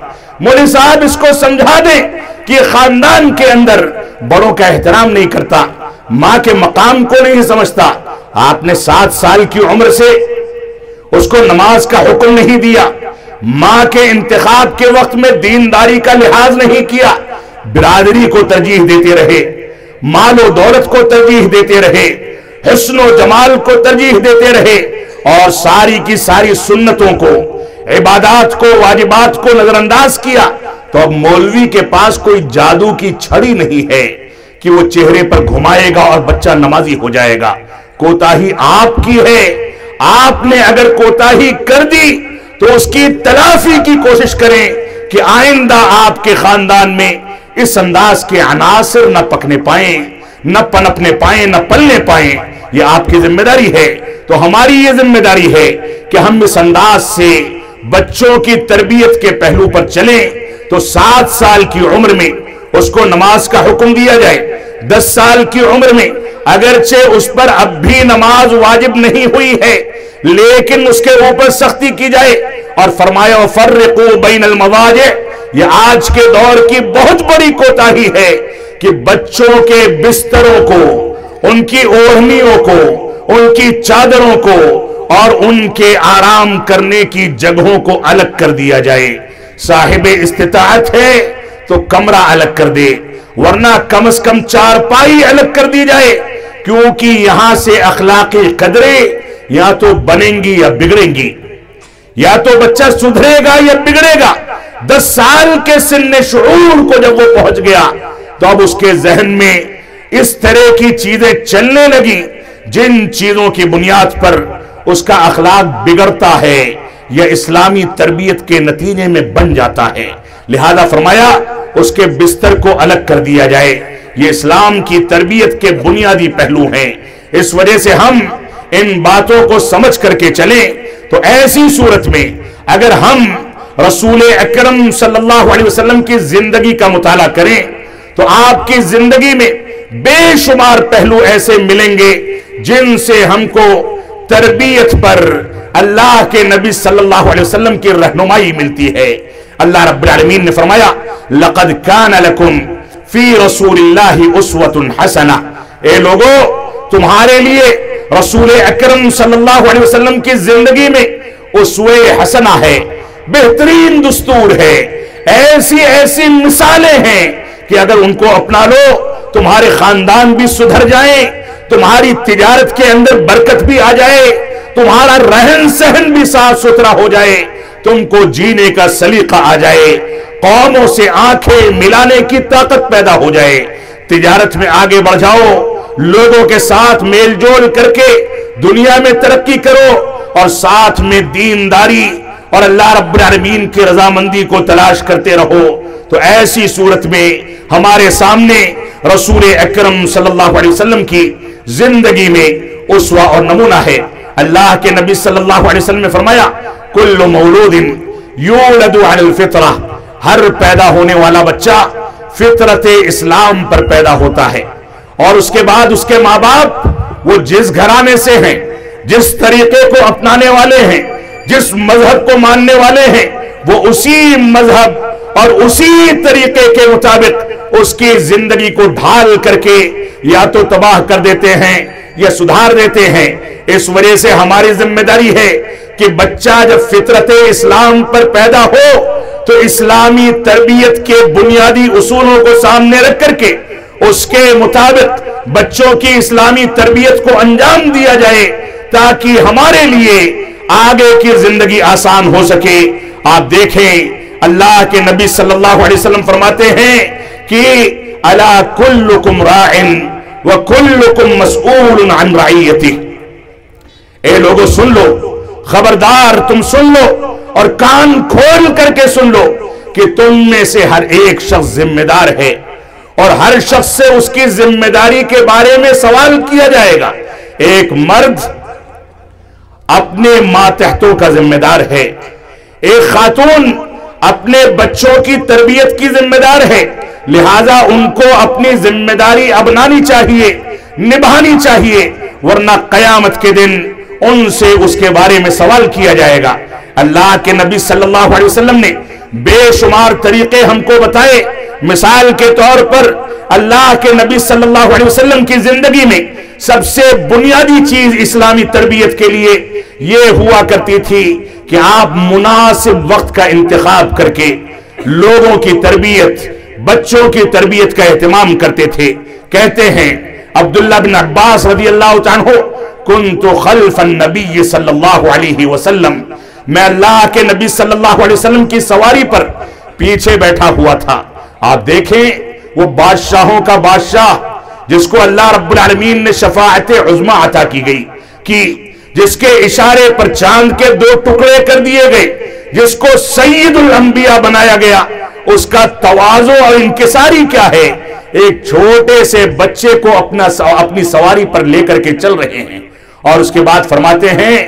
[SPEAKER 1] مولوی صاحب اس کو سمجھا دیں کہ خاندان کے اندر بڑوں کا احترام نہیں کرتا، ماں کے مقام کو نہیں سمجھتا. آپ نے 7 سال کی عمر سے اس کو نماز کا حکم نہیں دیا، ماں کے انتخاب کے وقت میں دینداری کا لحاظ نہیں کیا، برادری کو ترجیح دیتے رہے، مال و دولت کو ترجیح دیتے رہے، حسن و جمال کو ترجیح دیتے رہے، اور ساری کی ساری سنتوں کو، عبادات کو، واجبات کو نظر انداز کیا. تو اب مولوی کے پاس کوئی جادو کی چھڑی نہیں ہے کہ وہ چہرے پر گھمائے گا اور بچہ نمازی ہو جائے گا. کوتاہی آپ کی ہے. آپ نے اگر کوتاہی کر دی تو اس کی تلافی کی کوشش کریں کہ آئندہ آپ کے خاندان میں اس انداز کے عناصر نہ پکنے پائیں، نہ پنپنے پائیں، نہ پلنے پائیں. یہ آپ کی ذمہ داری ہے. تو ہماری یہ ذمہ داری ہے کہ ہم اس انداز سے بچوں کی تربیت کے پہلو پر چلیں. تو 7 سال کی عمر میں اس کو نماز کا حکم دیا جائے. 10 سال کی عمر میں اگرچہ اس پر اب بھی نماز واجب نہیں ہوئی ہے لیکن اس کے اوپر سختی کی جائے اور فرمایا وَفَرِّقُوا بَيْنَ الْمَضَاجِعِ. یہ آج کے دور کی بہت بڑی کوتاہی ہے کہ بچوں کے بستروں کو، ان کی اوڑھنیوں کو، ان کی چادروں کو اور ان کے آرام کرنے کی جگہوں کو الگ کر دیا جائے. صاحب استطاعت ہے تو کمرہ الگ کر دے، ورنہ کم از کم چارپائی الگ کر دی جائے، کیونکہ یہاں سے اخلاقی قدریں یا تو بنیں گی یا بگڑیں گی. یا تو بچہ سدھرے گا یا بگڑے گا. 10 سال کے سن شعور کو جب وہ پہنچ گیا تو اب اس کے ذہن میں اس طرح کی چیزیں چلنے لگی جن چیزوں کی بنیاد پر اس کا اخلاق بگڑتا ہے یا اسلامی تربیت کے نتیجے میں بن جاتا ہے. لہذا فرمایا اس کے بستر کو الگ کر دیا جائے. یہ اسلام کی تربیت کے بنیادی پہلو ہیں. اس وجہ سے ہم ان باتوں کو سمجھ کر کے چلیں تو ایسی صورت میں اگر ہم رسول اکرم صلی اللہ علیہ وسلم کی زندگی کا مطالعہ کریں تو آپ کی زندگی میں بے شمار پہلو ایسے ملیں گے جن سے ہم کو تربیت پر اللہ کے نبی صلی اللہ علیہ وسلم کی رہنمائی ملتی ہے. اللہ رب العالمین نے فرمایا لَقَدْ كَانَ لَكُمْ فِي رَسُولِ اللَّهِ أُسْوَةٌ حَسَنَةٌ. اے لوگوں تمہارے لیے رسول اکرم صلی اللہ علیہ وسلم کی زندگی میں اسوہ حسنہ ہے، بہترین دستور ہے. ایسی ایسی مثالیں ہیں کہ اگر ان کو اپنا لو تمہارے خاندان بھی سدھر جائیں، تمہاری تجارت کے اندر برکت بھی آ جائے، تمہارا رہن سہن بھی صاف ستھرا ہو جائے، تم کو جینے کا سلیقہ آ جائے، قوموں سے آنکھیں ملانے کی طاقت پیدا ہو جائے، تجارت میں آگے بڑھ جاؤ، لوگوں کے ساتھ میل جول کر کے دنیا میں ترقی کرو اور ساتھ میں دینداری اور اللہ رب العالمین کی رضامندی کو تلاش کرتے رہو. تو ایسی صورت میں ہمارے سامنے رسول اکرم صلی اللہ علیہ وسلم کی زندگی میں اسوہ اور نمونہ ہے. اللہ کے نبی صلی اللہ علیہ وسلم نے فرمایا کل مولود یولد علی الفطرہ. ہر پیدا ہونے والا بچہ فطرت اسلام پر پیدا ہوتا ہے اور اس کے بعد اس کے ماں باپ وہ جس گھرانے سے ہیں، جس طریقے کو اپنانے والے ہیں، جس مذہب کو ماننے والے ہیں، وہ اسی مذہب اور اسی طریقے کے مطابق اس کی زندگی کو ڈھال کر کے یا تو تباہ کر دیتے ہیں یا سدھار دیتے ہیں. اس وجہ سے ہماری ذمہ داری ہے کہ بچہ جب فطرت اسلام پر پیدا ہو تو اسلامی تربیت کے بنیادی اصولوں کو سامنے رکھ کر کے اس کے مطابق بچوں کی اسلامی تربیت کو انجام دیا جائے تاکہ ہمارے لیے آگے کی زندگی آسان ہو سکے. آپ دیکھیں اللہ کے نبی صلی اللہ علیہ وسلم فرماتے ہیں کہ الا کلکم راع وکلکم مسئول عن رعیتہ. اے لوگوں سن لو، خبردار تم سن لو اور کان کھول کر کے سن لو کہ تم میں سے ہر ایک شخص ذمہ دار ہے اور ہر شخص سے اس کی ذمہ داری کے بارے میں سوال کیا جائے گا. ایک مرد اپنے ماتحتوں کا ذمہ دار ہے، ایک خاتون اپنے بچوں کی تربیت کی ذمہ دار ہے، لہذا ان کو اپنی ذمہ داری اپنانی چاہیے، نبھانی چاہیے، ورنہ قیامت کے دن ان سے اس کے بارے میں سوال کیا جائے گا. اللہ کے نبی صلی اللہ علیہ وسلم نے بے شمار طریقے ہم کو بتائے. مثال کے طور پر اللہ کے نبی صلی اللہ علیہ وسلم کی زندگی میں سب سے بنیادی چیز اسلامی تربیت کے لیے یہ ہوا کرتی تھی کہ آپ مناسب وقت کا انتخاب کر کے لوگوں کی تربیت، بچوں کی تربیت کا اہتمام کرتے تھے. کہتے ہیں عبداللہ بن عباس رضی اللہ عنہ کنت خلف النبی صلی اللہ علیہ وسلم، میں اللہ کے نبی صلی اللہ علیہ وسلم کی سواری پر پیچھے بیٹھا ہوا تھا. آپ دیکھیں وہ بادشاہوں کا بادشاہ جس کو اللہ رب العالمین نے شفاعت عظمی عطا کی گئی کہ جس کے اشارے پر چاند کے 2 ٹکڑے کر دیے گئے، جس کو سید الانبیاء بنایا گیا، اس کا تواضع اور انکساری کیا ہے؟ ایک چھوٹے سے بچے کو اپنی سواری پر لے کر کے چل رہے ہیں، اور اس کے بعد فرماتے ہیں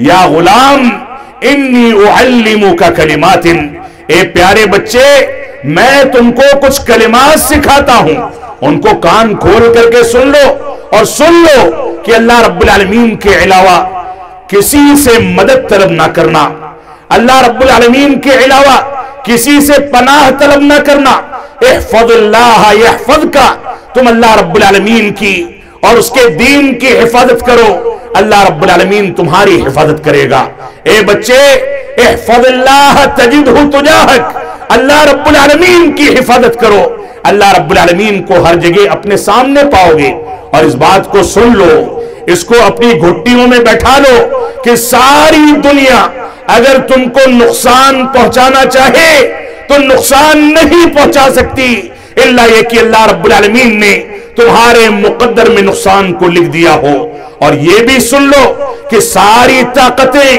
[SPEAKER 1] یا غلام انی اعلمک کلمات، اے پیارے بچے میں تم کو کچھ کلمات سکھاتا ہوں، ان کو کان کھول کر کے سن لو، اور سن لو کہ اللہ رب العالمین کے علاوہ کسی سے مدد طلب نہ کرنا، اللہ رب العالمین کے علاوہ کسی سے پناہ طلب نہ کرنا۔ احفظ اللہ یحفظک، تم اللہ رب العالمین کی اور اس کے دین کی حفاظت کرو، اللہ رب العالمین تمہاری حفاظت کرے گا۔ اے بچے احفظ اللہ تجدہ تجاہک، اللہ رب العالمین کی حفاظت کرو، اللہ رب العالمین کو ہر جگہ اپنے سامنے پاؤ گے۔ اور اس بات کو سن لو، اس کو اپنی گھٹیوں میں بیٹھا لو کہ ساری دنیا اگر تم کو نقصان پہنچانا چاہے تو نقصان نہیں پہنچا سکتی الا یہ کہ اللہ رب العالمین نے تمہارے مقدر میں نقصان کو لکھ دیا ہو۔ اور یہ بھی سن لو کہ ساری طاقتیں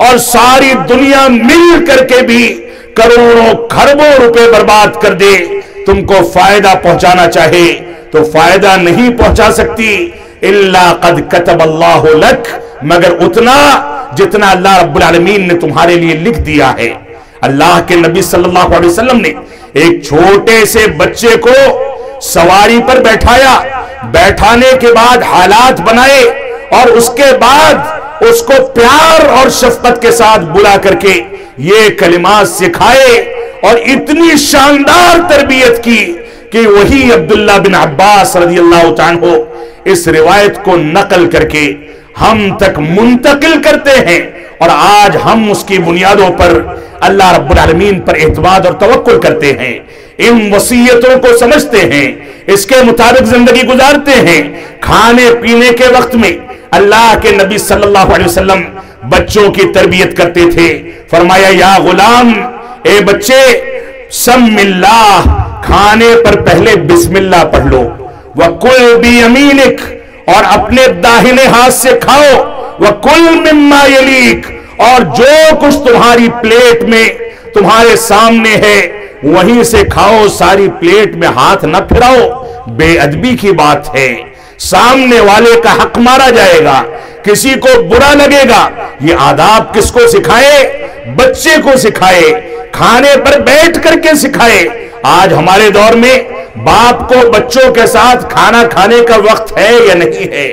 [SPEAKER 1] اور ساری دنیا مل کر کے بھی کروڑوں کھربوں روپے برباد کر دے، تم کو فائدہ پہنچانا چاہے تو فائدہ نہیں پہنچا سکتی الا قد کتب اللہ لک، مگر اتنا جتنا اللہ رب العالمین نے تمہارے لیے لکھ دیا ہے۔ اللہ کے نبی صلی اللہ علیہ وسلم نے ایک چھوٹے سے بچے کو سواری پر بیٹھایا، بیٹھانے کے بعد حالات بنائے، اور اس کے بعد اس کو پیار اور شفقت کے ساتھ بلا کر کے یہ کلمات سکھائے، اور اتنی شاندار تربیت کی کہ وہی عبداللہ بن عباس رضی اللہ عنہ اس روایت کو نقل کر کے ہم تک منتقل کرتے ہیں، اور آج ہم اس کی بنیادوں پر اللہ رب العالمین پر اعتماد اور توکل کرتے ہیں، ان وصیتوں کو سمجھتے ہیں، اس کے مطابق زندگی گزارتے ہیں۔ کھانے پینے کے وقت میں اللہ کے نبی صلی اللہ علیہ وسلم بچوں کی تربیت کرتے تھے، فرمایا یا غلام، اے بچے سم اللہ، کھانے پر پہلے بسم اللہ پڑھ لو، وَقُلْ بِيَمِينِكَ، اور اپنے داہنے ہاتھ سے کھاؤ، وَقُلْ مِمَّا يَلِيكَ، اور جو کچھ تمہاری پلیٹ میں تمہارے سامنے ہے وہیں سے کھاؤ، ساری پلیٹ میں ہاتھ نہ پھراؤ، بے ادبی کی بات ہے، سامنے والے کا حق مارا جائے گا، کسی کو برا لگے گا۔ یہ آداب کس کو سکھائے؟ بچے کو سکھائے، کھانے پر بیٹھ کر کے سکھائے۔ آج ہمارے دور میں باپ کو بچوں کے ساتھ کھانا کھانے کا وقت ہے یا نہیں ہے؟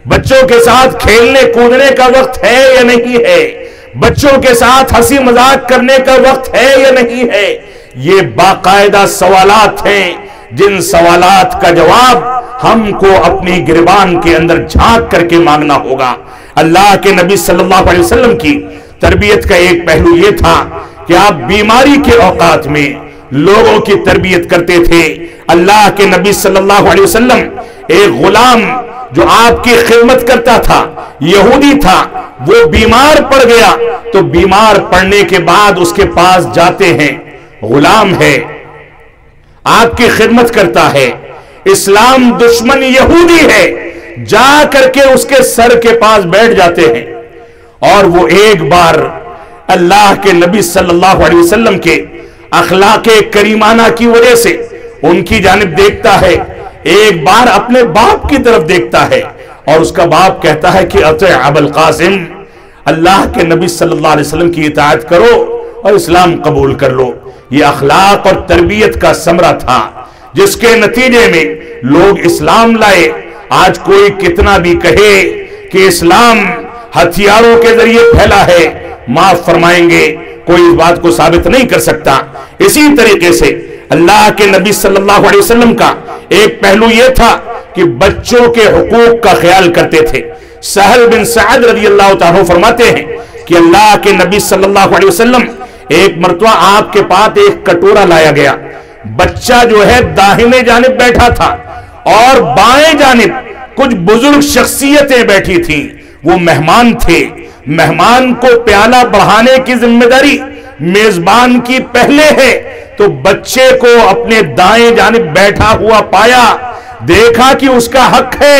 [SPEAKER 1] بچوں کے ساتھ کھیلنے کودنے کا وقت ہے یا نہیں ہے؟ بچوں کے ساتھ ہنسی مذاق کرنے کا وقت ہے یا نہیں ہے؟ یہ باقاعدہ سوالات ہیں جن سوالات کا جواب ہم کو اپنی گریبان کے اندر جھانک کر کے مانگنا ہوگا۔ اللہ کے نبی صلی اللہ علیہ وسلم کی تربیت کا ایک پہلو یہ تھا کہ آپ بیماری کے اوقات میں لوگوں کی تربیت کرتے تھے۔ اللہ کے نبی صلی اللہ علیہ وسلم ایک غلام جو آپ کی خدمت کرتا تھا، یہودی تھا، وہ بیمار پڑ گیا تو بیمار پڑنے کے بعد اس کے پاس جاتے ہیں، غلام ہے، آپ کی خدمت کرتا ہے، اسلام دشمن یہودی ہے، جا کر کے اس کے سر کے پاس بیٹھ جاتے ہیں، اور وہ ایک بار اللہ کے نبی صلی اللہ علیہ وسلم کے اخلاق کریمانہ کی وجہ سے ان کی جانب دیکھتا ہے، ایک بار اپنے باپ کی طرف دیکھتا ہے، اور اس کا باپ کہتا ہے کہ اطع ابا القاسم، اللہ کے نبی صلی اللہ علیہ وسلم کی اطاعت کرو اور اسلام قبول کر لو۔ یہ اخلاق اور تربیت کا ثمرہ تھا جس کے نتیجے میں لوگ اسلام لائے۔ آج کوئی کتنا بھی کہے کہ اسلام ہتھیاروں کے ذریعے پھیلا ہے، معاف فرمائیں گے، کوئی اس بات کو ثابت نہیں کر سکتا۔ اسی طریقے سے اللہ کے نبی صلی اللہ علیہ وسلم کا ایک پہلو یہ تھا کہ بچوں کے حقوق کا خیال کرتے تھے۔ سہل بن سعد رضی اللہ عنہ فرماتے ہیں کہ اللہ کے نبی صلی اللہ علیہ وسلم ایک مرتبہ آپ کے پاس ایک کٹورا لایا گیا، بچہ جو ہے داہنے جانب بیٹھا تھا اور بائیں جانب کچھ بزرگ شخصیتیں بیٹھی تھیں، وہ مہمان تھے، مہمان کو پیالہ بڑھانے کی ذمہ داری میزبان کی پہلے ہے تو بچے کو اپنے دائیں جانب بیٹھا ہوا پایا، دیکھا کہ اس کا حق ہے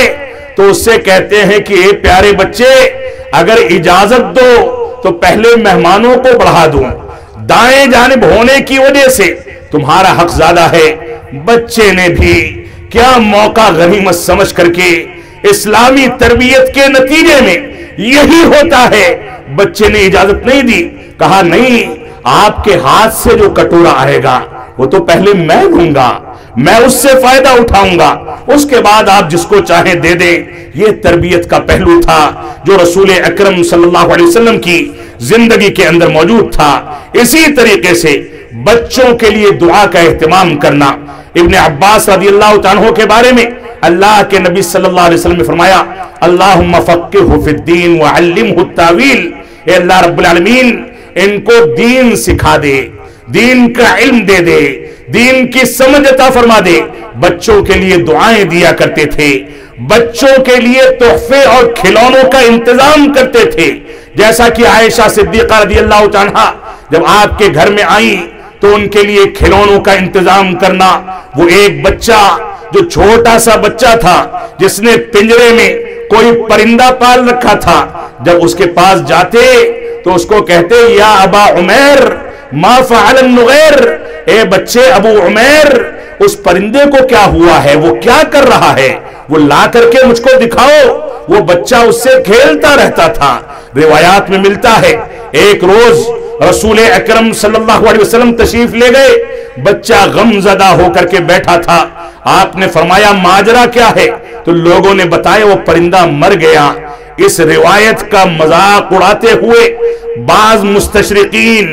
[SPEAKER 1] تو اس سے کہتے ہیں کہ اے پیارے بچے اگر اجازت دو تو پہلے مہمانوں کو بڑھا دوں، دائیں جانب ہونے کی وجہ سے تمہارا حق زیادہ ہے۔ بچے نے بھی کیا موقع غنیمت سمجھ کر کے، اسلامی تربیت کے نتیجے میں یہی ہوتا ہے، بچے نے اجازت نہیں دی، کہا نہیں، آپ کے ہاتھ سے جو کٹورا آئے گا وہ تو پہلے میں لوں گا، میں اس سے فائدہ اٹھاؤں گا، اس کے بعد آپ جس کو چاہیں دے دیں۔ یہ تربیت کا پہلو تھا جو رسول اکرم صلی اللہ علیہ وسلم کی زندگی کے اندر موجود تھا۔ اسی طریقے سے بچوں کے لیے دعا کا اہتمام کرنا۔ ابن عباس رضی اللہ عنہ کے بارے میں اللہ کے نبی صلی اللہ علیہ وسلم نے فرمایا اللہم فقہہ فی الدین وعلمہ التاویل، اے اللہ رب العالمین ان کو دین سکھا دے، دین کا علم دے دے، دین کی سمجھ عطا فرما دے۔ بچوں کے لیے دعائیں دیا کرتے تھے، بچوں کے لیے تحفے اور کھلونوں کا انتظام کرتے تھے، جیسا کہ عائشہ صدیقہ رضی اللہ عنہا جب آپ کے گھر میں آئیں تو ان کے لیے کھلونوں کا انتظام کرنا۔ وہ ایک بچہ جو چھوٹا سا بچہ تھا جس نے پنجرے میں کوئی پرندہ پال رکھا تھا، جب اس کے پاس جاتے تو اس کو کہتے یا ابا عمیر ما فعل النغیر، اے بچے ابو عمیر اس پرندے کو کیا ہوا ہے، وہ کیا کر رہا ہے، وہ لا کر کے مجھ کو دکھاؤ۔ وہ بچہ اس سے کھیلتا رہتا تھا۔ روایات میں ملتا ہے ایک روز رسول اکرم صلی اللہ علیہ وسلم تشریف لے گئے، بچہ غم زدہ ہو کر کے بیٹھا تھا۔ آپ نے فرمایا ماجرا کیا ہے؟ تو لوگوں نے بتایا وہ پرندہ مر گیا۔ اس روایت کا مذاق اڑاتے ہوئے بعض مستشرقین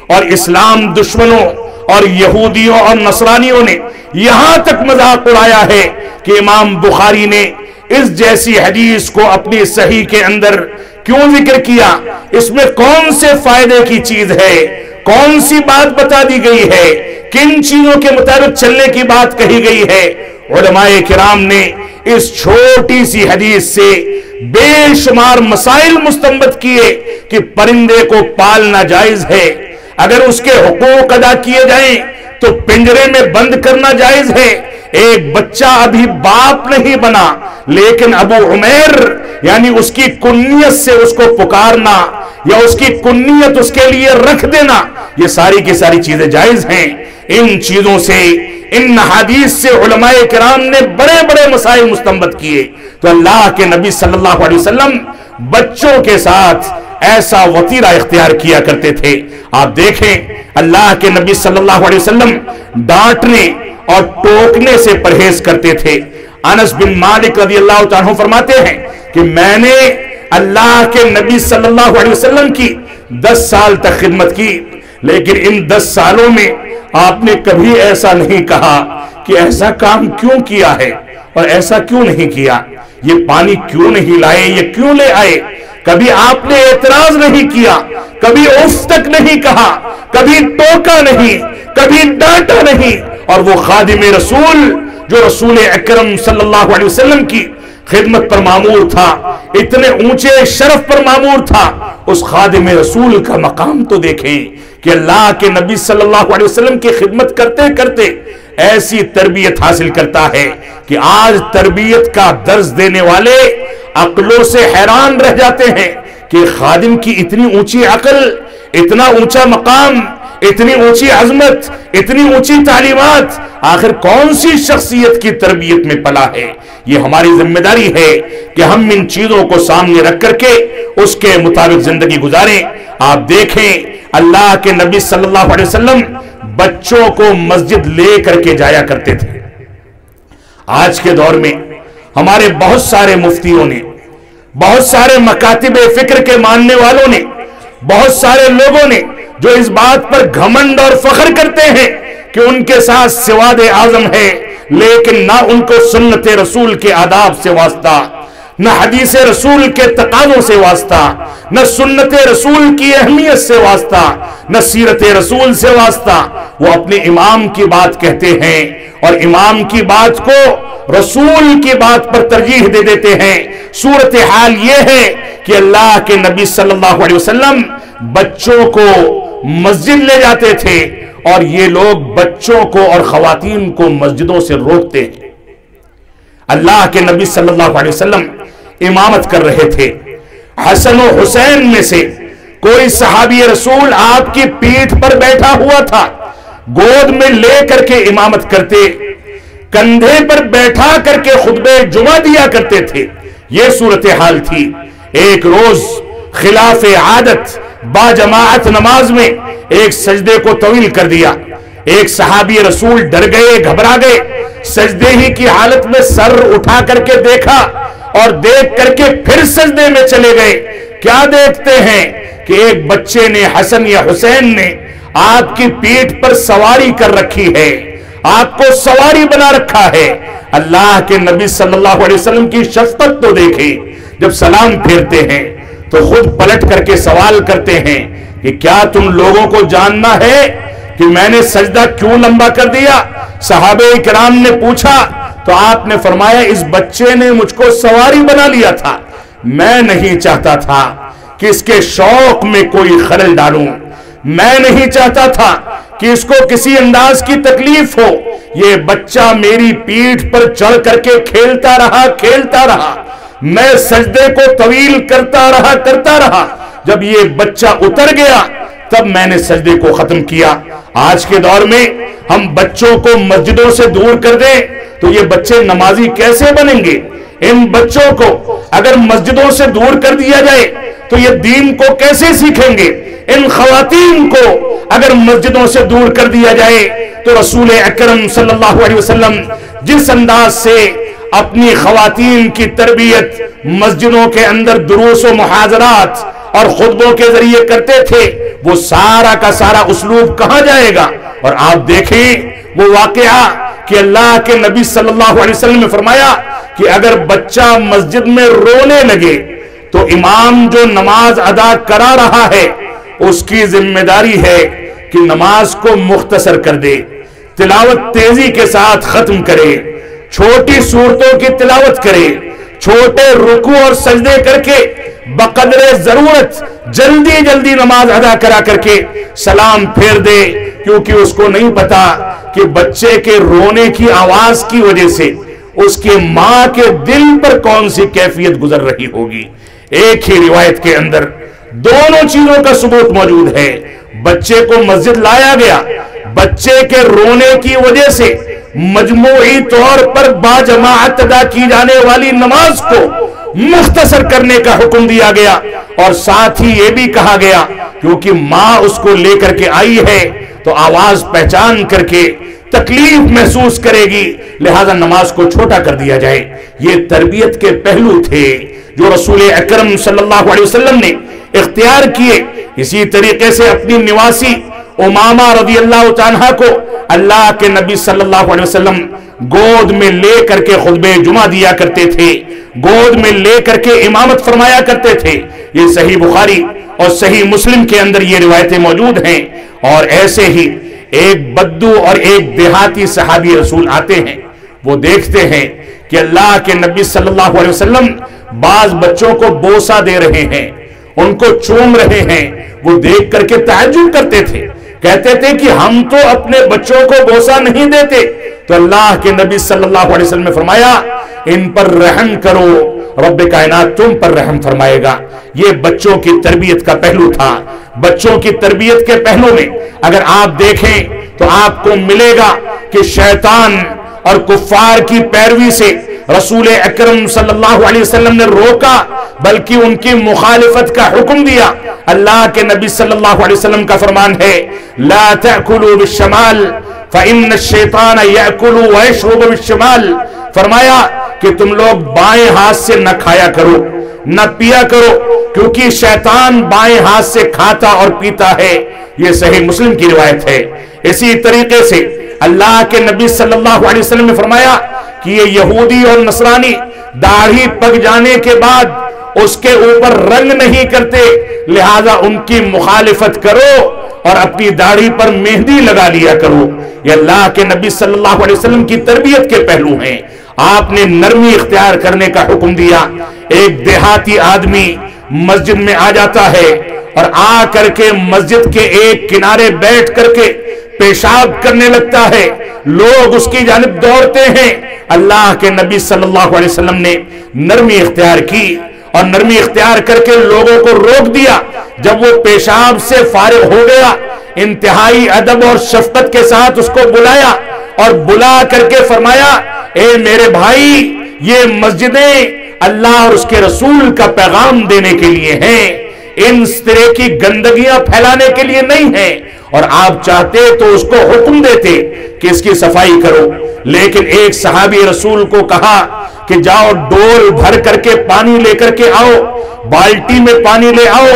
[SPEAKER 1] اور اسلام دشمنوں اور یہودیوں اور نصرانیوں نے یہاں تک مذاق اڑایا ہے کہ امام بخاری نے اس جیسی حدیث کو اپنی صحیح کے اندر کیوں ذکر کیا؟ اس میں کون سے فائدے کی چیز ہے، کون سی بات بتا دی گئی ہے، کن چیزوں کے مطابق چلنے کی بات کہی گئی ہے؟ علماء کرام نے اس چھوٹی سی حدیث سے بے شمار مسائل مستنبط کیے کہ پرندے کو پالنا جائز ہے، اگر اس کے حقوق ادا کیے جائیں تو پنجرے میں بند کرنا جائز ہے۔ ایک بچہ ابھی باپ نہیں بنا لیکن ابو عمیر یعنی اس کی کنیت سے اس کو پکارنا یا اس کی کنیت اس کے لیے رکھ دینا، یہ ساری کی ساری چیزیں جائز ہیں۔ ان چیزوں سے، ان حدیث سے علماء کرام نے بڑے بڑے مسائل مستنبط کیے۔ تو اللہ کے نبی صلی اللہ علیہ وسلم بچوں کے ساتھ ایسا وطیرہ اختیار کیا کرتے تھے۔ آپ دیکھیں اللہ کے نبی صلی اللہ علیہ وسلم ڈانٹنے اور ٹوکنے سے پرہیز کرتے تھے۔ انس بن مالک رضی اللہ عنہ فرماتے ہیں کہ میں نے اللہ کے نبی صلی اللہ علیہ وسلم کی 10 سال تک خدمت کی، لیکن ان 10 سالوں میں آپ نے کبھی ایسا نہیں کہا کہ ایسا کام کیوں کیا ہے اور ایسا کیوں نہیں کیا، یہ پانی کیوں نہیں لائے، یہ کیوں لے آئے۔ کبھی آپ نے اعتراض نہیں کیا، کبھی اف تک نہیں کہا، کبھی ٹوکا نہیں، کبھی ڈانٹا نہیں۔ اور وہ خادم رسول جو رسول اکرم صلی اللہ علیہ وسلم کی خدمت پر معمور تھا، اتنے اونچے شرف پر معمور تھا، اس خادم رسول کا مقام تو دیکھیں کہ اللہ کے نبی صلی اللہ علیہ وسلم کی خدمت کرتے کرتے ایسی تربیت حاصل کرتا ہے کہ آج تربیت کا درس دینے والے عقلوں سے حیران رہ جاتے ہیں کہ خادم کی اتنی اونچی عقل، اتنا اونچا مقام، اتنی اونچی عظمت، اتنی اونچی تعلیمات، آخر کون سی شخصیت کی تربیت میں پلا ہے؟ یہ ہماری ذمہ داری ہے کہ ہم ان چیزوں کو سامنے رکھ کر کے اس کے مطابق زندگی گزاریں۔ آپ دیکھیں اللہ کے نبی صلی اللہ علیہ وسلم بچوں کو مسجد لے کر کے جایا کرتے تھے۔ آج کے دور میں ہمارے بہت سارے مفتیوں نے، بہت سارے مکاتب فکر کے ماننے والوں نے، بہت سارے لوگوں نے جو اس بات پر گھمنڈ اور فخر کرتے ہیں کہ ان کے ساتھ سواد اعظم ہے، لیکن نہ ان کو سنت رسول کے آداب سے واسطہ، نہ حدیث رسول کے تقاضوں سے واسطہ، نہ سنت رسول کی اہمیت سے واسطہ، نہ سیرت رسول سے واسطہ۔ وہ اپنے امام کی بات کہتے ہیں اور امام کی بات کو رسول کی بات پر ترجیح دے دیتے ہیں۔ صورتحال یہ ہے کہ اللہ کے نبی صلی اللہ علیہ وسلم بچوں کو مسجد لے جاتے تھے اور یہ لوگ بچوں کو اور خواتین کو مسجدوں سے روکتے ہیں۔ اللہ کے نبی صلی اللہ علیہ وسلم امامت کر رہے تھے، حسن و حسین میں سے کوئی صحابی رسول آپ کی پیٹھ پر بیٹھا ہوا تھا، گود میں لے کر کے امامت کرتے، کندھے پر بیٹھا کر کے خطبہ جمعہ دیا کرتے تھے۔ یہ صورتحال تھی۔ ایک روز خلاف عادت با جماعت نماز میں ایک سجدے کو طویل کر دیا، ایک صحابی رسول ڈر گئے، گھبرا گئے، سجدے ہی کی حالت میں سر اٹھا کر کے دیکھا اور دیکھ کر کے پھر سجدے میں چلے گئے۔ کیا دیکھتے ہیں کہ ایک بچے نے، حسن یا حسین نے آپ کی پیٹھ پر سواری کر رکھی ہے، آپ کو سواری بنا رکھا ہے۔ اللہ کے نبی صلی اللہ علیہ وسلم کی شفقت تو دیکھیں، جب سلام پھیرتے ہیں تو خود پلٹ کر کے سوال کرتے ہیں کہ کیا تم لوگوں کو جاننا ہے کہ میں نے سجدہ کیوں لمبا کر دیا؟ صحابہ کرام نے پوچھا تو آپ نے فرمایا اس بچے نے مجھ کو سواری بنا لیا تھا، میں نہیں چاہتا تھا کہ اس کے شوق میں کوئی خلل ڈالوں، میں نہیں چاہتا تھا کہ اس کو کسی انداز کی تکلیف ہو۔ یہ بچہ میری پیٹھ پر چڑھ کر کے کھیلتا رہا، میں سجدے کو طویل کرتا رہا، جب یہ بچہ اتر گیا تب میں نے سجدے کو ختم کیا۔ آج کے دور میں ہم بچوں کو مسجدوں سے دور کر دیں تو یہ بچے نمازی کیسے بنیں گے؟ ان بچوں کو اگر مسجدوں سے دور کر دیا جائے تو یہ دین کو کیسے سیکھیں گے؟ ان خواتین کو اگر مسجدوں سے دور کر دیا جائے تو رسول اکرم صلی اللہ علیہ وسلم جس انداز سے اپنی خواتین کی تربیت مسجدوں کے اندر دروس و محاضرات اور خطبوں کے ذریعے کرتے تھے، وہ سارا کا سارا اسلوب کہاں جائے گا؟ اور آپ دیکھیں وہ واقعہ کہ اللہ کے نبی صلی اللہ علیہ وسلم نے فرمایا کہ اگر بچہ مسجد میں رونے لگے تو امام جو نماز ادا کرا رہا ہے اس کی ذمہ داری ہے کہ نماز کو مختصر کر دے، تلاوت تیزی کے ساتھ ختم کرے، چھوٹی سورتوں کی تلاوت کرے، چھوٹے رکوع اور سجدے کر کے بقدر ضرورت جلدی نماز ادا کرا کر کے سلام پھیر دے، کیونکہ اس کو نہیں پتا کہ بچے کے رونے کی آواز کی وجہ سے اس کے ماں کے دل پر کون سی کیفیت گزر رہی ہوگی۔ ایک ہی روایت کے اندر دونوں چیزوں کا ثبوت موجود ہے۔ بچے کو مسجد لایا گیا، بچے کے رونے کی وجہ سے مجموعی طور پر با جماعت ادا کی جانے والی نماز کو مختصر کرنے کا حکم دیا گیا، اور ساتھ ہی یہ بھی کہا گیا کیونکہ ماں اس کو لے کر کے آئی ہے تو آواز پہچان کر کے تکلیف محسوس کرے گی، لہذا نماز کو چھوٹا کر دیا جائے۔ یہ تربیت کے پہلو تھے جو رسول اکرم صلی اللہ علیہ وسلم نے اختیار کیے۔ اسی طریقے سے اپنی نواسی امامہ رضی اللہ عنہا کو اللہ کے نبی صلی اللہ علیہ وسلم گود میں لے کر کے خطبہ جمعہ دیا کرتے تھے، گود میں لے کر کے امامت فرمایا کرتے تھے۔ یہ صحیح بخاری اور صحیح مسلم کے اندر یہ روایتیں موجود ہیں۔ اور ایسے ہی ایک بدو اور ایک دیہاتی صحابی رسول آتے ہیں، وہ دیکھتے ہیں کہ اللہ کے نبی صلی اللہ علیہ وسلم بعض بچوں کو بوسہ دے رہے ہیں، ان کو چوم رہے ہیں۔ وہ دیکھ کر کے تعجب کرتے تھے، کہتے تھے کہ ہم تو اپنے بچوں کو بوسہ نہیں دیتے۔ تو اللہ کے نبی صلی اللہ علیہ وسلم نے فرمایا ان پر رحم کرو، رب کائنات تم پر رحم فرمائے گا۔ یہ بچوں کی تربیت کا پہلو تھا۔ بچوں کی تربیت کے پہلو میں اگر آپ دیکھیں تو آپ کو ملے گا کہ شیطان اور کفار کی پیروی سے رسول اکرم صلی اللہ علیہ وسلم نے روکا، بلکہ ان کی مخالفت کا حکم دیا۔ اللہ کے نبی صلی اللہ علیہ وسلم کا فرمان ہے لا تأکلوا بالشمال فإن الشیطان یأکل ویشرب بالشمال۔ فرمایا کہ تم لوگ بائیں ہاتھ سے نہ کھایا کرو، نہ پیا کرو، کیونکہ شیطان بائیں ہاتھ سے کھاتا اور پیتا ہے۔ یہ صحیح مسلم کی روایت ہے۔ اسی طریقے سے اللہ کے نبی صلی اللہ علیہ وسلم نے فرمایا کہ یہ یہودی اور نصرانی داڑھی پک جانے کے بعد اس کے اوپر رنگ نہیں کرتے، لہذا ان کی مخالفت کرو اور اپنی داڑھی پر مہندی لگا لیا کرو۔ یہ اللہ کے نبی صلی اللہ علیہ وسلم کی تربیت کے پہلو ہیں۔ آپ نے نرمی اختیار کرنے کا حکم دیا۔ ایک دیہاتی آدمی مسجد میں آ جاتا ہے اور آ کر کے مسجد کے ایک کنارے بیٹھ کر کے پیشاب کرنے لگتا ہے، لوگ اس کی جانب دوڑتے ہیں۔ اللہ کے نبی صلی اللہ علیہ وسلم نے نرمی اختیار کی اور نرمی اختیار کر کے لوگوں کو روک دیا۔ جب وہ پیشاب سے فارغ ہو گیا، انتہائی ادب اور شفقت کے ساتھ اس کو بلایا اور بلا کر کے فرمایا، اے میرے بھائی، یہ مسجدیں اللہ اور اس کے رسول کا پیغام دینے کے لیے ہیں، ان طرح کی گندگیاں پھیلانے کے لیے نہیں ہیں، اور آپ چاہتے تو اس کو حکم دیتے کہ اس کی صفائی کرو، لیکن ایک صحابی رسول کو کہا کہ جاؤ ڈول بھر کر کے پانی لے کر کے آؤ، بالٹی میں پانی لے آؤ،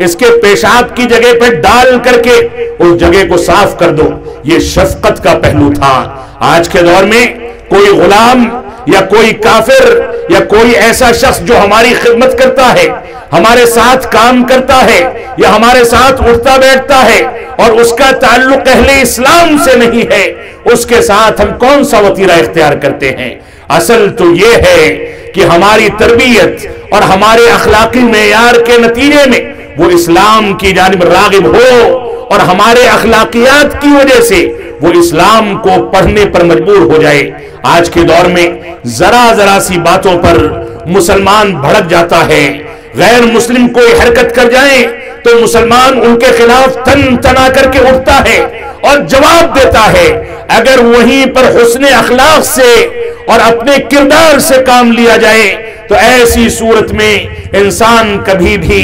[SPEAKER 1] اس کے پیشاب کی جگہ پہ ڈال کر کے اس جگہ کو صاف کر دو۔ یہ شفقت کا پہلو تھا۔ آج کے دور میں کوئی غلام یا کوئی کافر یا کوئی ایسا شخص جو ہماری خدمت کرتا ہے، ہمارے ساتھ کام کرتا ہے یا ہمارے ساتھ اٹھتا بیٹھتا ہے اور اس کا تعلق اہل اسلام سے نہیں ہے، اس کے ساتھ ہم کون سا وتیرہ اختیار کرتے ہیں؟ اصل تو یہ ہے کہ ہماری تربیت اور ہمارے اخلاقی معیار کے نتیجے میں وہ اسلام کی جانب راغب ہو اور ہمارے اخلاقیات کی وجہ سے وہ اسلام کو پڑھنے پر مجبور ہو جائے۔ آج کے دور میں ذرا سی باتوں پر مسلمان بھڑک جاتا ہے، غیر مسلم کوئی حرکت کر جائیں تو مسلمان ان کے خلاف تن تنا کر کے اٹھتا ہے اور جواب دیتا ہے۔ اگر وہیں پر حسن اخلاق سے اور اپنے کردار سے کام لیا جائے تو ایسی صورت میں انسان کبھی بھی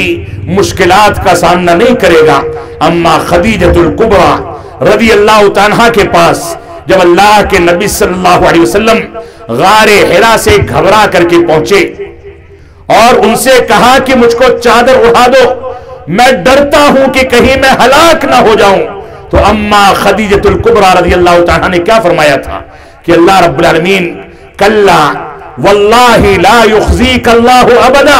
[SPEAKER 1] مشکلات کا سامنا نہیں کرے گا۔ اما خدیجۃ الکبریٰ رضی اللہ تعالیٰ کے پاس جب اللہ کے نبی صلی اللہ علیہ وسلم غار حرا سے گھبرا کر کے پہنچے اور ان سے کہا کہ مجھ کو چادر اڑا دو، میں ڈرتا ہوں کہ کہیں میں ہلاک نہ ہو جاؤں، تو اما خدیجۃ الکبریٰ رضی اللہ تعالیٰ نے کیا فرمایا تھا کہ اللہ رب العالمین کلا واللہ لا یخزیک اللہ ابدا،